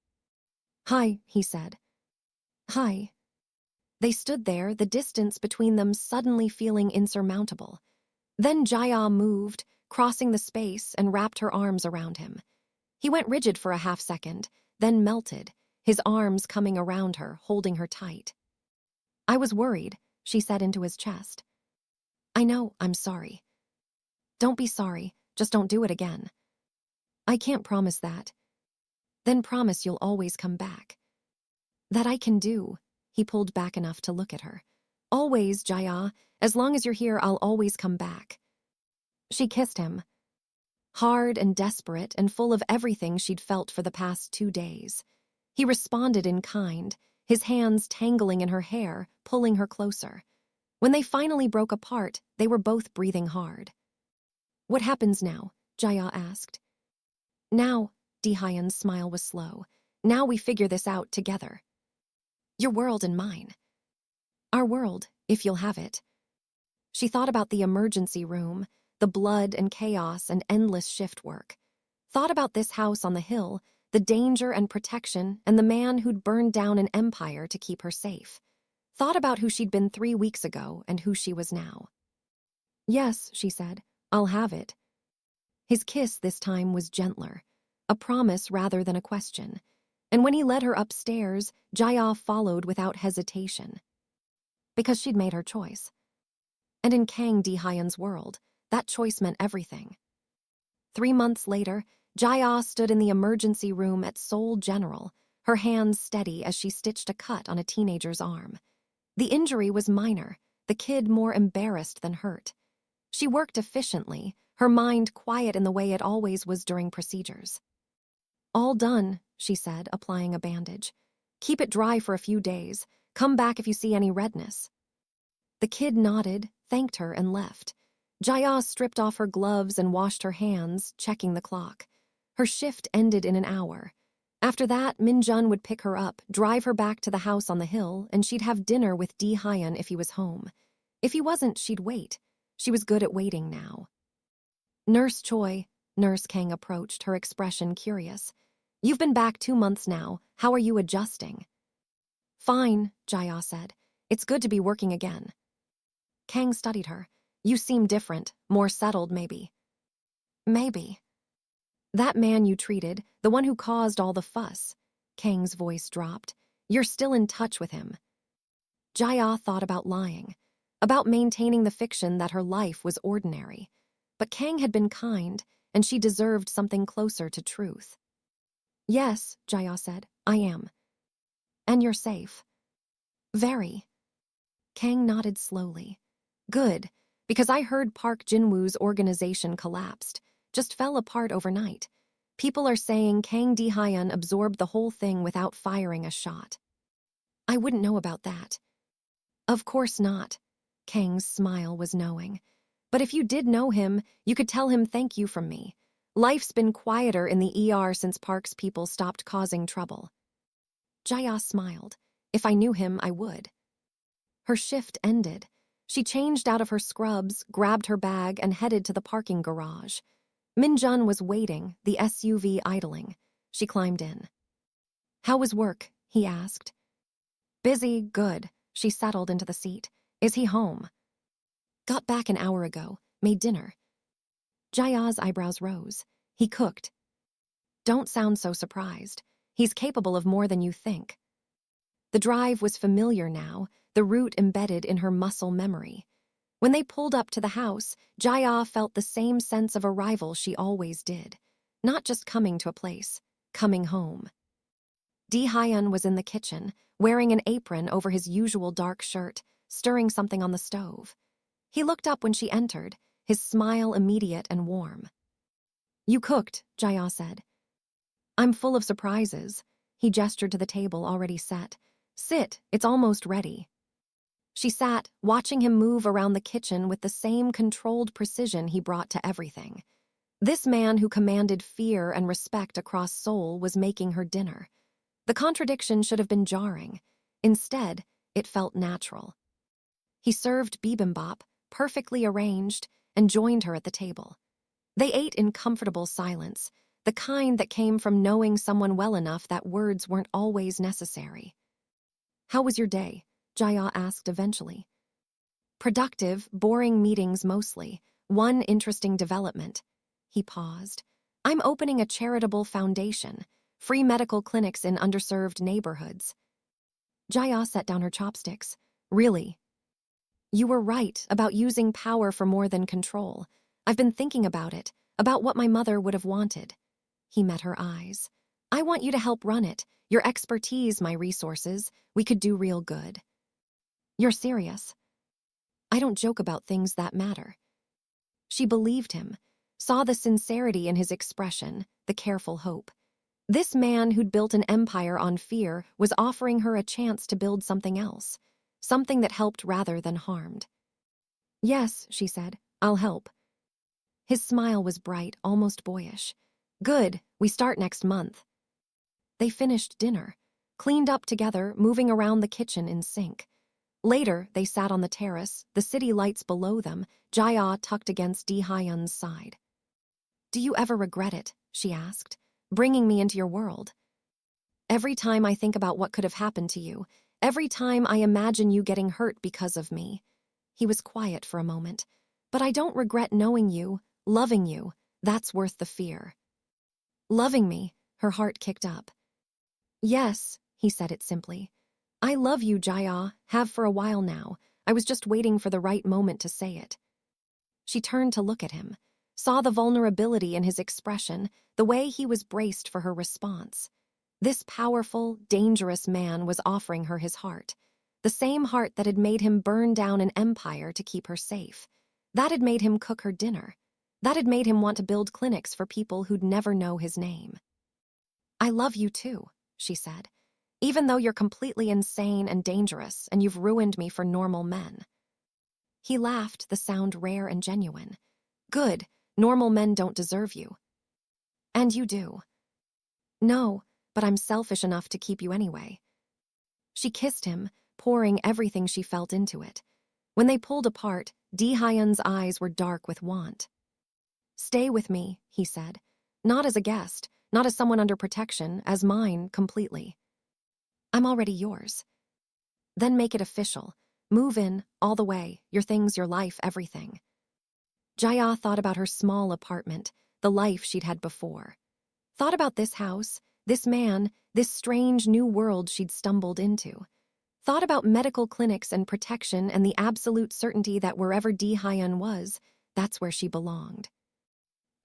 Speaker 1: Hi, he said. Hi. They stood there, the distance between them suddenly feeling insurmountable. Then Jaya moved, crossing the space, and wrapped her arms around him. He went rigid for a half-second, then melted, his arms coming around her, holding her tight. I was worried, she said into his chest. I know, I'm sorry. Don't be sorry, just don't do it again. I can't promise that. Then promise you'll always come back. That I can do. He pulled back enough to look at her. Always, Jaya, as long as you're here, I'll always come back. She kissed him. Hard and desperate and full of everything she'd felt for the past 2 days. He responded in kind, his hands tangling in her hair, pulling her closer. When they finally broke apart, they were both breathing hard. What happens now? Jaya asked. Now, Dae-hyun's smile was slow. Now we figure this out together. Your world and mine. Our world, if you'll have it. She thought about the emergency room, the blood and chaos and endless shift work. Thought about this house on the hill, the danger and protection, and the man who'd burned down an empire to keep her safe. Thought about who she'd been 3 weeks ago and who she was now. "Yes," she said, "I'll have it." His kiss this time was gentler, a promise rather than a question. And when he led her upstairs, Jaya followed without hesitation. Because she'd made her choice. And in Kang Dae-hyun's world, that choice meant everything. 3 months later, Jaya stood in the emergency room at Seoul General, her hands steady as she stitched a cut on a teenager's arm. The injury was minor, the kid more embarrassed than hurt. She worked efficiently, her mind quiet in the way it always was during procedures. "All done," she said, applying a bandage. "Keep it dry for a few days. Come back if you see any redness." The kid nodded, thanked her, and left. Jaya stripped off her gloves and washed her hands, checking the clock. Her shift ended in an hour. After that, Min-jun would pick her up, drive her back to the house on the hill, and she'd have dinner with Dae-hyun if he was home. If he wasn't, she'd wait. She was good at waiting now. "Nurse Choi," Nurse Kang approached, her expression curious. "You've been back 2 months now. How are you adjusting?" "Fine," Jaya said. "It's good to be working again." Kang studied her. "You seem different, more settled, maybe." "Maybe." "That man you treated, the one who caused all the fuss." Kang's voice dropped. "You're still in touch with him." Jaya thought about lying, about maintaining the fiction that her life was ordinary. But Kang had been kind, and she deserved something closer to truth. "Yes," Jaya said, "I am." "And you're safe." "Very." Kang nodded slowly. "Good, because I heard Park Jin-woo's organization collapsed, just fell apart overnight. People are saying Kang Dae-hyun absorbed the whole thing without firing a shot." "I wouldn't know about that." "Of course not." Kang's smile was knowing. "But if you did know him, you could tell him thank you from me. Life's been quieter in the ER since Park's people stopped causing trouble." Jaya smiled. "If I knew him, I would." Her shift ended. She changed out of her scrubs, grabbed her bag, and headed to the parking garage. Min-jun was waiting, the SUV idling. She climbed in. "How was work?" he asked. "Busy, good." She settled into the seat. "Is he home?" "Got back an hour ago. Made dinner." Jaya's eyebrows rose. "He cooked." "Don't sound so surprised. He's capable of more than you think." The drive was familiar now, the route embedded in her muscle memory. When they pulled up to the house, Jaya felt the same sense of arrival she always did. Not just coming to a place, coming home. Dae-hyun was in the kitchen, wearing an apron over his usual dark shirt, stirring something on the stove. He looked up when she entered, his smile immediate and warm. "You cooked," Jaya said. "I'm full of surprises." He gestured to the table already set. "Sit, it's almost ready." She sat, watching him move around the kitchen with the same controlled precision he brought to everything. This man who commanded fear and respect across Seoul was making her dinner. The contradiction should have been jarring. Instead, it felt natural. He served bibimbap, perfectly arranged, and joined her at the table. They ate in comfortable silence, the kind that came from knowing someone well enough that words weren't always necessary. "How was your day?" Jaya asked eventually. "Productive, boring meetings mostly. One interesting development." He paused. "I'm opening a charitable foundation, free medical clinics in underserved neighborhoods." Jaya set down her chopsticks. "Really?" "You were right about using power for more than control. I've been thinking about it, about what my mother would have wanted." He met her eyes. "I want you to help run it. Your expertise, my resources. We could do real good." "You're serious?" "I don't joke about things that matter." She believed him, saw the sincerity in his expression, the careful hope. This man who'd built an empire on fear was offering her a chance to build something else, something that helped rather than harmed. "Yes," she said, "I'll help." His smile was bright, almost boyish. "Good, we start next month." They finished dinner, cleaned up together, moving around the kitchen in sync. Later, they sat on the terrace, the city lights below them, Jaya tucked against Dae-hyun's side. "Do you ever regret it?" she asked. bringing me into your world. Every time I think about what could have happened to you, every time I imagine you getting hurt because of me." He was quiet for a moment. "But I don't regret knowing you, loving you. That's worth the fear." "Loving me," her heart kicked up. "Yes," he said it simply. "I love you, Jaya, have for a while now. I was just waiting for the right moment to say it." She turned to look at him, saw the vulnerability in his expression, the way he was braced for her response. This powerful, dangerous man was offering her his heart, the same heart that had made him burn down an empire to keep her safe. That had made him cook her dinner. That had made him want to build clinics for people who'd never know his name. "I love you too," she said, "even though you're completely insane and dangerous and you've ruined me for normal men." He laughed, the sound rare and genuine. "Good, normal men don't deserve you." "And you do." "No, but I'm selfish enough to keep you anyway." She kissed him, pouring everything she felt into it. When they pulled apart, Dae-hyun's eyes were dark with want. "Stay with me," he said. "Not as a guest, not as someone under protection, as mine, completely." "I'm already yours." "Then make it official. Move in, all the way, your things, your life, everything." Jaya thought about her small apartment, the life she'd had before. Thought about this house, this man, this strange new world she'd stumbled into. Thought about medical clinics and protection and the absolute certainty that wherever Dae-hyun was, that's where she belonged.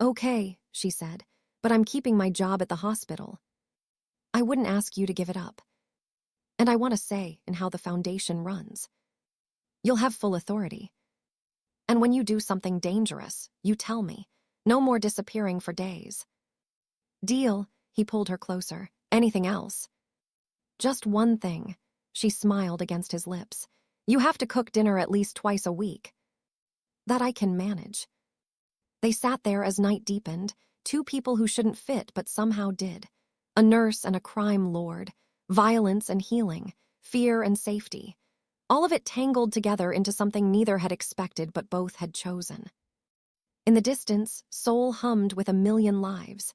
Speaker 1: "Okay," she said, "but I'm keeping my job at the hospital." "I wouldn't ask you to give it up. And I want a say in how the foundation runs. You'll have full authority. And when you do something dangerous, you tell me. No more disappearing for days." "Deal," he pulled her closer. "Anything else?" "Just one thing." She smiled against his lips. "You have to cook dinner at least twice a week." "That I can manage." They sat there as night deepened, two people who shouldn't fit but somehow did. A nurse and a crime lord, violence and healing, fear and safety. All of it tangled together into something neither had expected but both had chosen. In the distance, Seoul hummed with a million lives.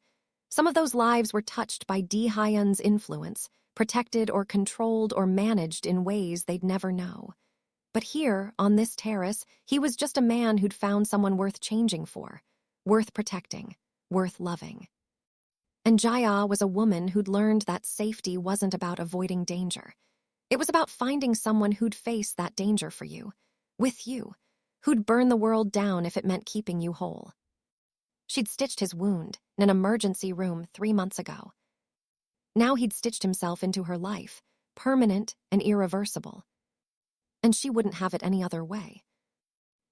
Speaker 1: Some of those lives were touched by Dae-hyun's influence, protected or controlled or managed in ways they'd never know. But here, on this terrace, he was just a man who'd found someone worth changing for, worth protecting, worth loving. And Jaya was a woman who'd learned that safety wasn't about avoiding danger. It was about finding someone who'd face that danger for you, with you, who'd burn the world down if it meant keeping you whole. She'd stitched his wound in an emergency room 3 months ago. Now he'd stitched himself into her life, permanent and irreversible. And she wouldn't have it any other way.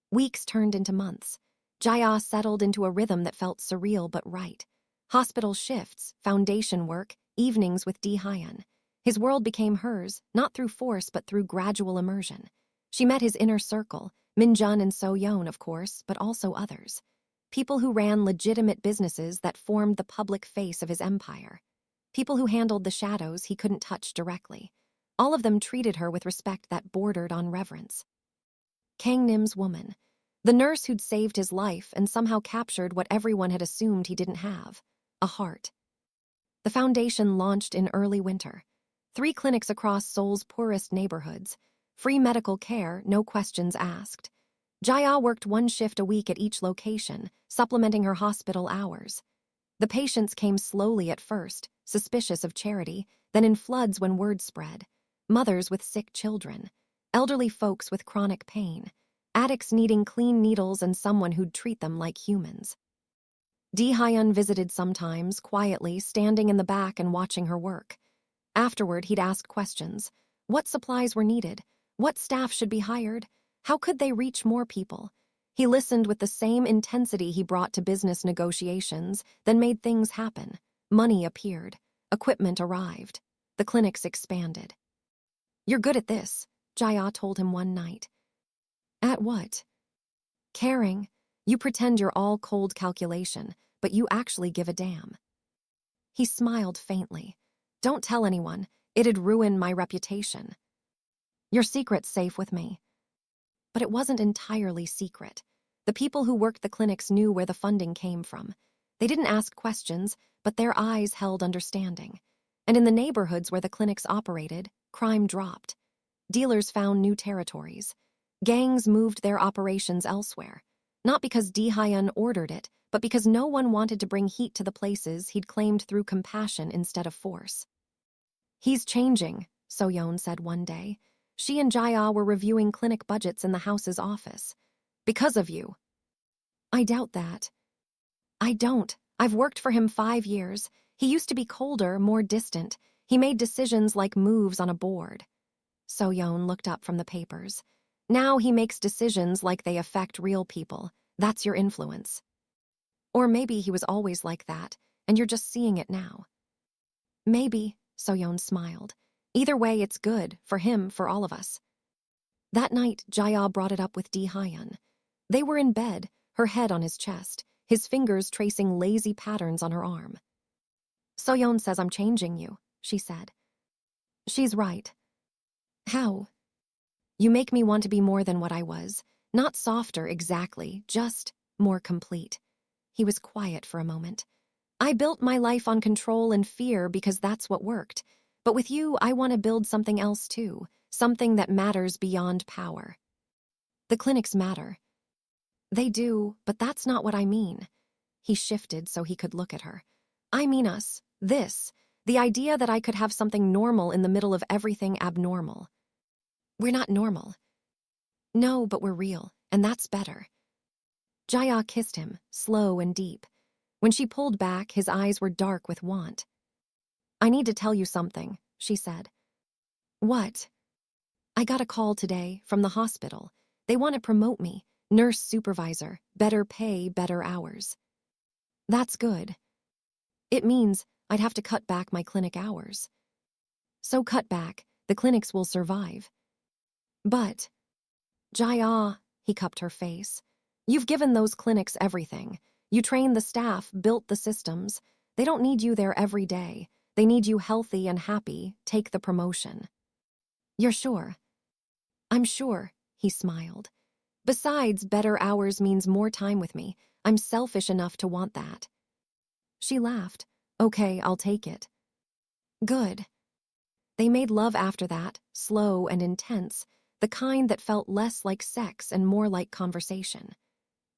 Speaker 1: Weeks turned into months. Jaya settled into a rhythm that felt surreal but right. Hospital shifts, foundation work, evenings with Dae-hyun. His world became hers, not through force but through gradual immersion. She met his inner circle, Min-jun and So-yeon, of course, but also others. People who ran legitimate businesses that formed the public face of his empire. People who handled the shadows he couldn't touch directly. All of them treated her with respect that bordered on reverence. Kang Nim's woman, the nurse who'd saved his life and somehow captured what everyone had assumed he didn't have, a heart. The foundation launched in early winter. 3 clinics across Seoul's poorest neighborhoods. Free medical care, no questions asked. Jaya worked 1 shift a week at each location, supplementing her hospital hours. The patients came slowly at first, suspicious of charity, then in floods when word spread. Mothers with sick children, elderly folks with chronic pain, addicts needing clean needles and someone who'd treat them like humans. Dae-hyun visited sometimes, quietly, standing in the back and watching her work. Afterward, he'd ask questions. What supplies were needed? What staff should be hired? How could they reach more people? He listened with the same intensity he brought to business negotiations, then made things happen. Money appeared. Equipment arrived. The clinics expanded. "You're good at this," Jaya told him one night. "At what?" "Caring. You pretend you're all cold calculation, but you actually give a damn." He smiled faintly. "Don't tell anyone. It'd ruin my reputation." "Your secret's safe with me." But it wasn't entirely secret. The people who worked the clinics knew where the funding came from. They didn't ask questions, but their eyes held understanding. And in the neighborhoods where the clinics operated, crime dropped. Dealers found new territories. Gangs moved their operations elsewhere, not because Dae-hyun ordered it, but because no one wanted to bring heat to the places he'd claimed through compassion instead of force. "He's changing," So-yeon said one day. She and Jae-ah were reviewing clinic budgets in the house's office. "Because of you." "I doubt that." "I don't. I've worked for him 5 years. He used to be colder, more distant. He made decisions like moves on a board." So-yeon looked up from the papers. "Now he makes decisions like they affect real people. That's your influence." "Or maybe he was always like that, and you're just seeing it now." "Maybe," So-yeon smiled. "Either way, it's good, for him, for all of us." That night, Jae-ah brought it up with Dae-hyun. They were in bed, her head on his chest, his fingers tracing lazy patterns on her arm. "So-yeon says I'm changing you," she said. "She's right." "How?" "You make me want to be more than what I was. Not softer, exactly, just more complete." He was quiet for a moment. "I built my life on control and fear because that's what worked. But with you, I want to build something else too, something that matters beyond power." "The clinics matter." "They do, but that's not what I mean." He shifted so he could look at her. "I mean us, this, the idea that I could have something normal in the middle of everything abnormal." "We're not normal." "No, but we're real, and that's better." Jae-ah kissed him, slow and deep. When she pulled back, his eyes were dark with want. "I need to tell you something," she said. "What?" "I got a call today from the hospital. They want to promote me, nurse supervisor, better pay, better hours." "That's good." "It means I'd have to cut back my clinic hours." "So cut back, the clinics will survive." "But..." "Jae-ah," he cupped her face. "You've given those clinics everything. You trained the staff, built the systems. They don't need you there every day. They need you healthy and happy. Take the promotion." "You're sure?" "I'm sure," he smiled. "Besides, better hours means more time with me. I'm selfish enough to want that." She laughed. "Okay, I'll take it." "Good." They made love after that, slow and intense, the kind that felt less like sex and more like conversation.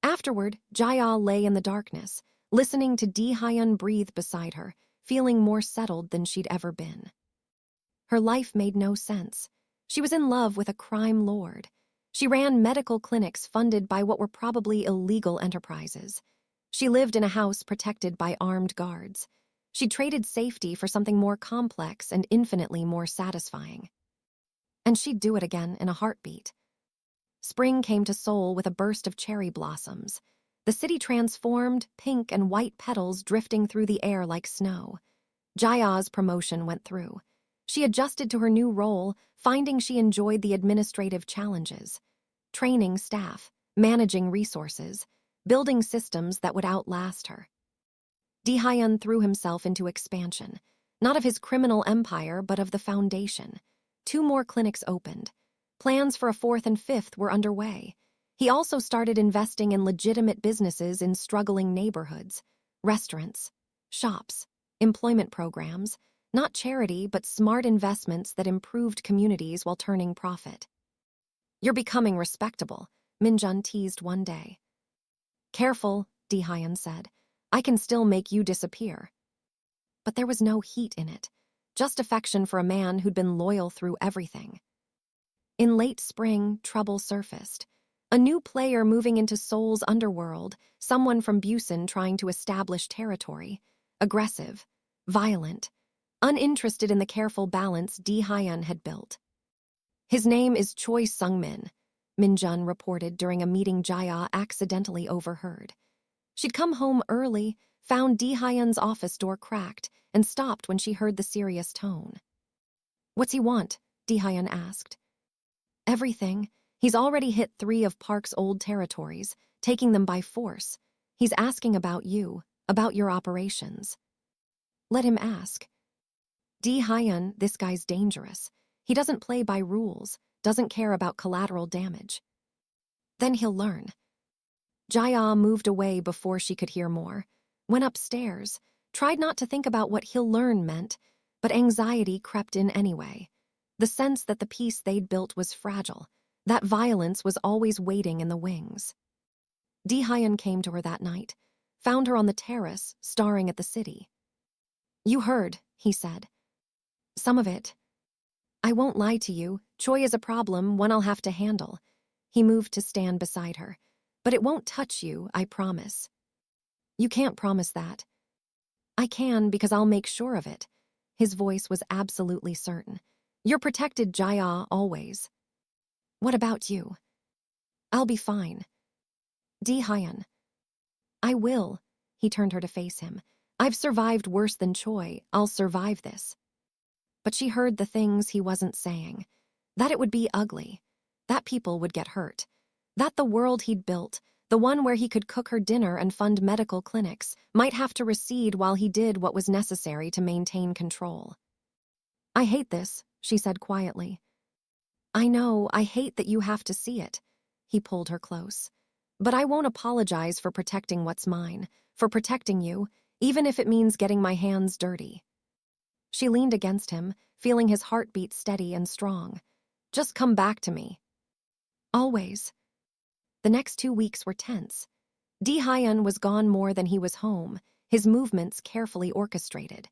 Speaker 1: Afterward, Jae-ah lay in the darkness, listening to Dae-hyun breathe beside her, feeling more settled than she'd ever been. Her life made no sense. She was in love with a crime lord. She ran medical clinics funded by what were probably illegal enterprises. She lived in a house protected by armed guards. She traded safety for something more complex and infinitely more satisfying. And she'd do it again in a heartbeat. Spring came to Seoul with a burst of cherry blossoms. The city transformed, pink and white petals drifting through the air like snow. Jae-ah's promotion went through. She adjusted to her new role, finding she enjoyed the administrative challenges. Training staff, managing resources, building systems that would outlast her. Dae-hyun threw himself into expansion, not of his criminal empire, but of the foundation. 2 more clinics opened. Plans for a 4th and 5th were underway. He also started investing in legitimate businesses in struggling neighborhoods, restaurants, shops, employment programs, not charity but smart investments that improved communities while turning profit. "You're becoming respectable," Minjun teased one day. "Careful," Dae-hyun said. "I can still make you disappear." But there was no heat in it, just affection for a man who'd been loyal through everything. In late spring, trouble surfaced. A new player moving into Seoul's underworld, someone from Busan trying to establish territory. Aggressive, violent, uninterested in the careful balance Dae-hyun had built. "His name is Choi Sung-min," Minjun reported during a meeting Jae-ah accidentally overheard. She'd come home early, found Dae-hyun's office door cracked, and stopped when she heard the serious tone. "What's he want?" Dae-hyun asked. "Everything. He's already hit 3 of Park's old territories, taking them by force. He's asking about you, about your operations." "Let him ask." "Dae-hyun, this guy's dangerous. He doesn't play by rules, doesn't care about collateral damage." "Then he'll learn." Jae-ah moved away before she could hear more, went upstairs, tried not to think about what he'll learn meant, but anxiety crept in anyway. The sense that the peace they'd built was fragile, that violence was always waiting in the wings. Dae-hyun came to her that night, found her on the terrace, staring at the city. "You heard," he said. "Some of it. I won't lie to you, Choi is a problem, one I'll have to handle." He moved to stand beside her. "But it won't touch you, I promise." "You can't promise that." "I can, because I'll make sure of it." His voice was absolutely certain. "You're protected, Jaya, always." "What about you?" "I'll be fine." Dae-hyun. "I will." He turned her to face him. "I've survived worse than Choi. I'll survive this." But she heard the things he wasn't saying. That it would be ugly. That people would get hurt. That the world he'd built, the one where he could cook her dinner and fund medical clinics, might have to recede while he did what was necessary to maintain control. "I hate this," she said quietly. "I know, I hate that you have to see it." He pulled her close. "But I won't apologize for protecting what's mine, for protecting you, even if it means getting my hands dirty." She leaned against him, feeling his heartbeat steady and strong. "Just come back to me." "Always." The next 2 weeks were tense. Dae-hyun was gone more than he was home, his movements carefully orchestrated.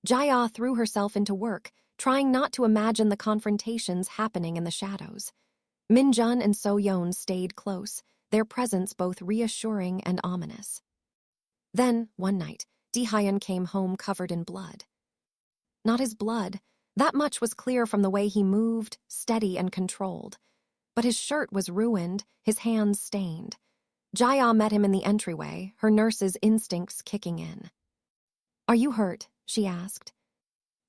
Speaker 1: Jaya threw herself into work, trying not to imagine the confrontations happening in the shadows. Min-jun and So-yeon stayed close, their presence both reassuring and ominous. Then, one night, Dae-hyun came home covered in blood. Not his blood. That much was clear from the way he moved, steady and controlled. But his shirt was ruined, his hands stained. Jaya met him in the entryway, her nurse's instincts kicking in. "Are you hurt?" she asked.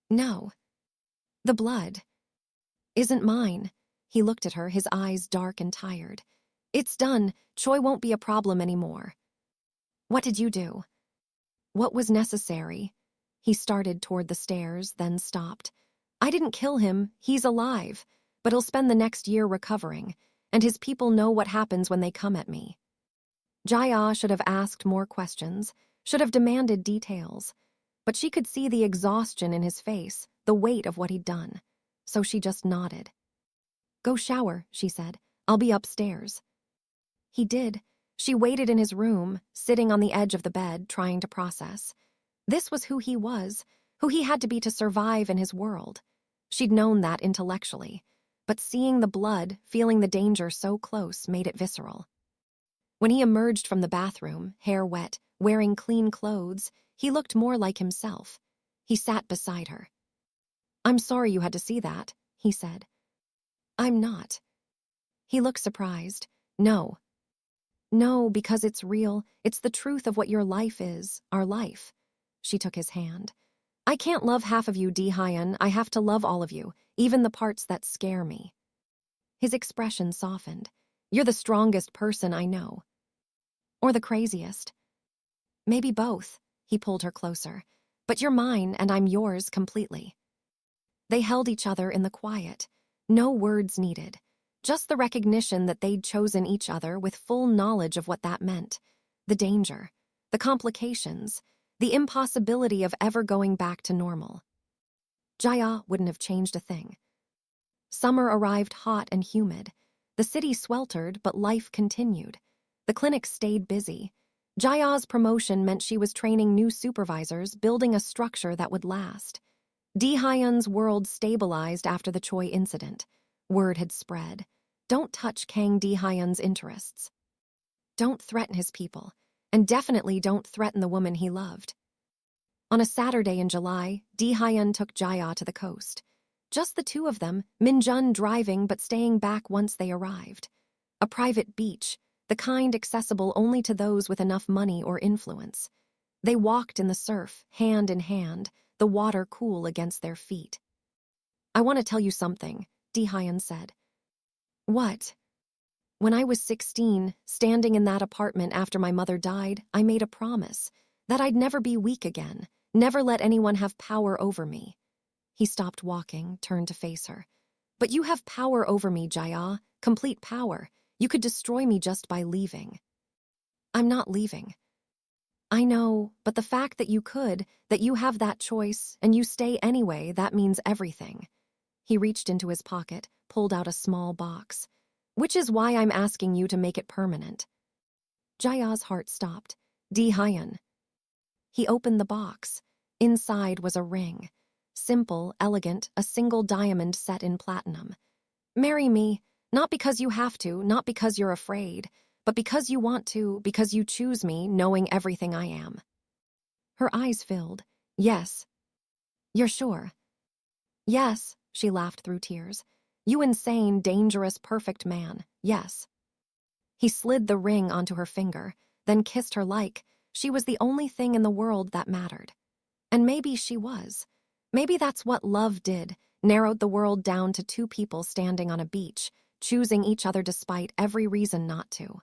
Speaker 1: "No." "The blood." "Isn't mine." He looked at her, his eyes dark and tired. "It's done. Choi won't be a problem anymore." "What did you do?" "What was necessary." He started toward the stairs, then stopped. "I didn't kill him, he's alive, but he'll spend the next year recovering, and his people know what happens when they come at me." Jaya should have asked more questions, should have demanded details, but she could see the exhaustion in his face, the weight of what he'd done, so she just nodded. "Go shower," she said. "I'll be upstairs." He did. She waited in his room, sitting on the edge of the bed, trying to process. This was who he was, who he had to be to survive in his world. She'd known that intellectually, but seeing the blood, feeling the danger so close, made it visceral. When he emerged from the bathroom, hair wet, wearing clean clothes, he looked more like himself. He sat beside her. "I'm sorry you had to see that," he said. "I'm not." He looked surprised. "No." "No, because it's real. It's the truth of what your life is, our life." She took his hand. "I can't love half of you, Dae-hyun. I have to love all of you, even the parts that scare me." His expression softened. "You're the strongest person I know." "Or the craziest." "Maybe both." He pulled her closer. "But you're mine, and I'm yours completely." They held each other in the quiet. No words needed. Just the recognition that they'd chosen each other with full knowledge of what that meant. The danger, the complications, the impossibility of ever going back to normal. Jaya wouldn't have changed a thing. Summer arrived hot and humid. The city sweltered, but life continued. The clinic stayed busy. Jaya's promotion meant she was training new supervisors, building a structure that would last. Dae-hyun's world stabilized after the Choi incident. Word had spread. Don't touch Kang Dae-hyun's interests. Don't threaten his people, and definitely don't threaten the woman he loved. On a Saturday in July, Dae-hyun took Jaya to the coast. Just the two of them, Min-jun driving but staying back once they arrived. A private beach, the kind accessible only to those with enough money or influence. They walked in the surf, hand in hand, the water cool against their feet. "I want to tell you something," Dae-hyun said. "What?" "When I was 16, standing in that apartment after my mother died, I made a promise that I'd never be weak again, never let anyone have power over me." He stopped walking, turned to face her. "But you have power over me, Jaya, complete power. You could destroy me just by leaving." "I'm not leaving." I know, but the fact that you could, that you have that choice, and you stay anyway, that means everything. He reached into his pocket, pulled out a small box. Which is why I'm asking you to make it permanent. Jaya's heart stopped. Dae-hyun. He opened the box. Inside was a ring. Simple, elegant, a single diamond set in platinum. Marry me, not because you have to, not because you're afraid, but because you want to, because you choose me, knowing everything I am. Her eyes filled. Yes. You're sure? Yes, she laughed through tears. You insane, dangerous, perfect man. Yes. He slid the ring onto her finger, then kissed her like she was the only thing in the world that mattered. And maybe she was. Maybe that's what love did, narrowed the world down to two people standing on a beach, choosing each other despite every reason not to.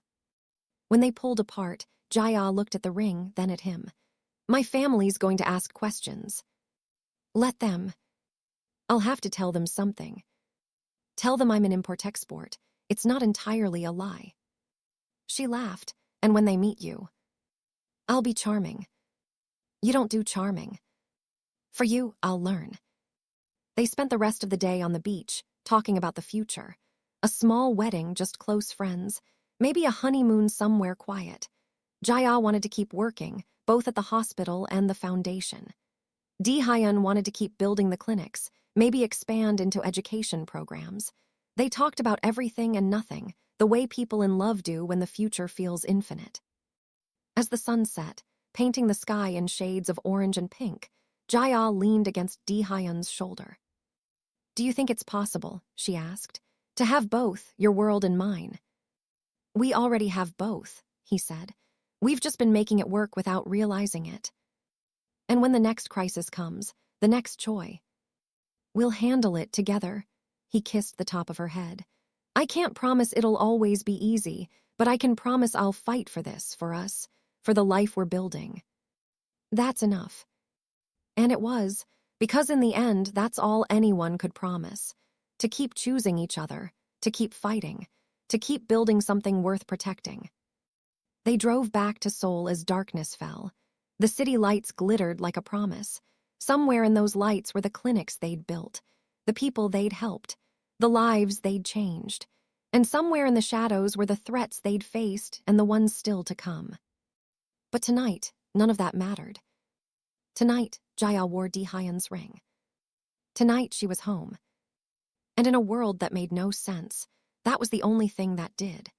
Speaker 1: When they pulled apart, Jaya looked at the ring, then at him. My family's going to ask questions. Let them. I'll have to tell them something. Tell them I'm an import-export. It's not entirely a lie. She laughed, and when they meet you, I'll be charming. You don't do charming. For you, I'll learn. They spent the rest of the day on the beach, talking about the future. A small wedding, just close friends. Maybe a honeymoon somewhere quiet. Jaya wanted to keep working, both at the hospital and the foundation. Dae-hyun wanted to keep building the clinics, maybe expand into education programs. They talked about everything and nothing, the way people in love do when the future feels infinite. As the sun set, painting the sky in shades of orange and pink, Jaya leaned against Dae-hyun's shoulder. Do you think it's possible, she asked, to have both, your world and mine? We already have both, he said. We've just been making it work without realizing it. And when the next crisis comes, the next joy, we'll handle it together. He kissed the top of her head. I can't promise it'll always be easy, but I can promise I'll fight for this, for us, for the life we're building. That's enough. And it was, because in the end, that's all anyone could promise. To keep choosing each other, to keep fighting, to keep building something worth protecting. They drove back to Seoul as darkness fell. The city lights glittered like a promise. Somewhere in those lights were the clinics they'd built, the people they'd helped, the lives they'd changed. And somewhere in the shadows were the threats they'd faced and the ones still to come. But tonight, none of that mattered. Tonight, Jaya wore Dae-hyun's ring. Tonight, she was home. And in a world that made no sense, that was the only thing that did.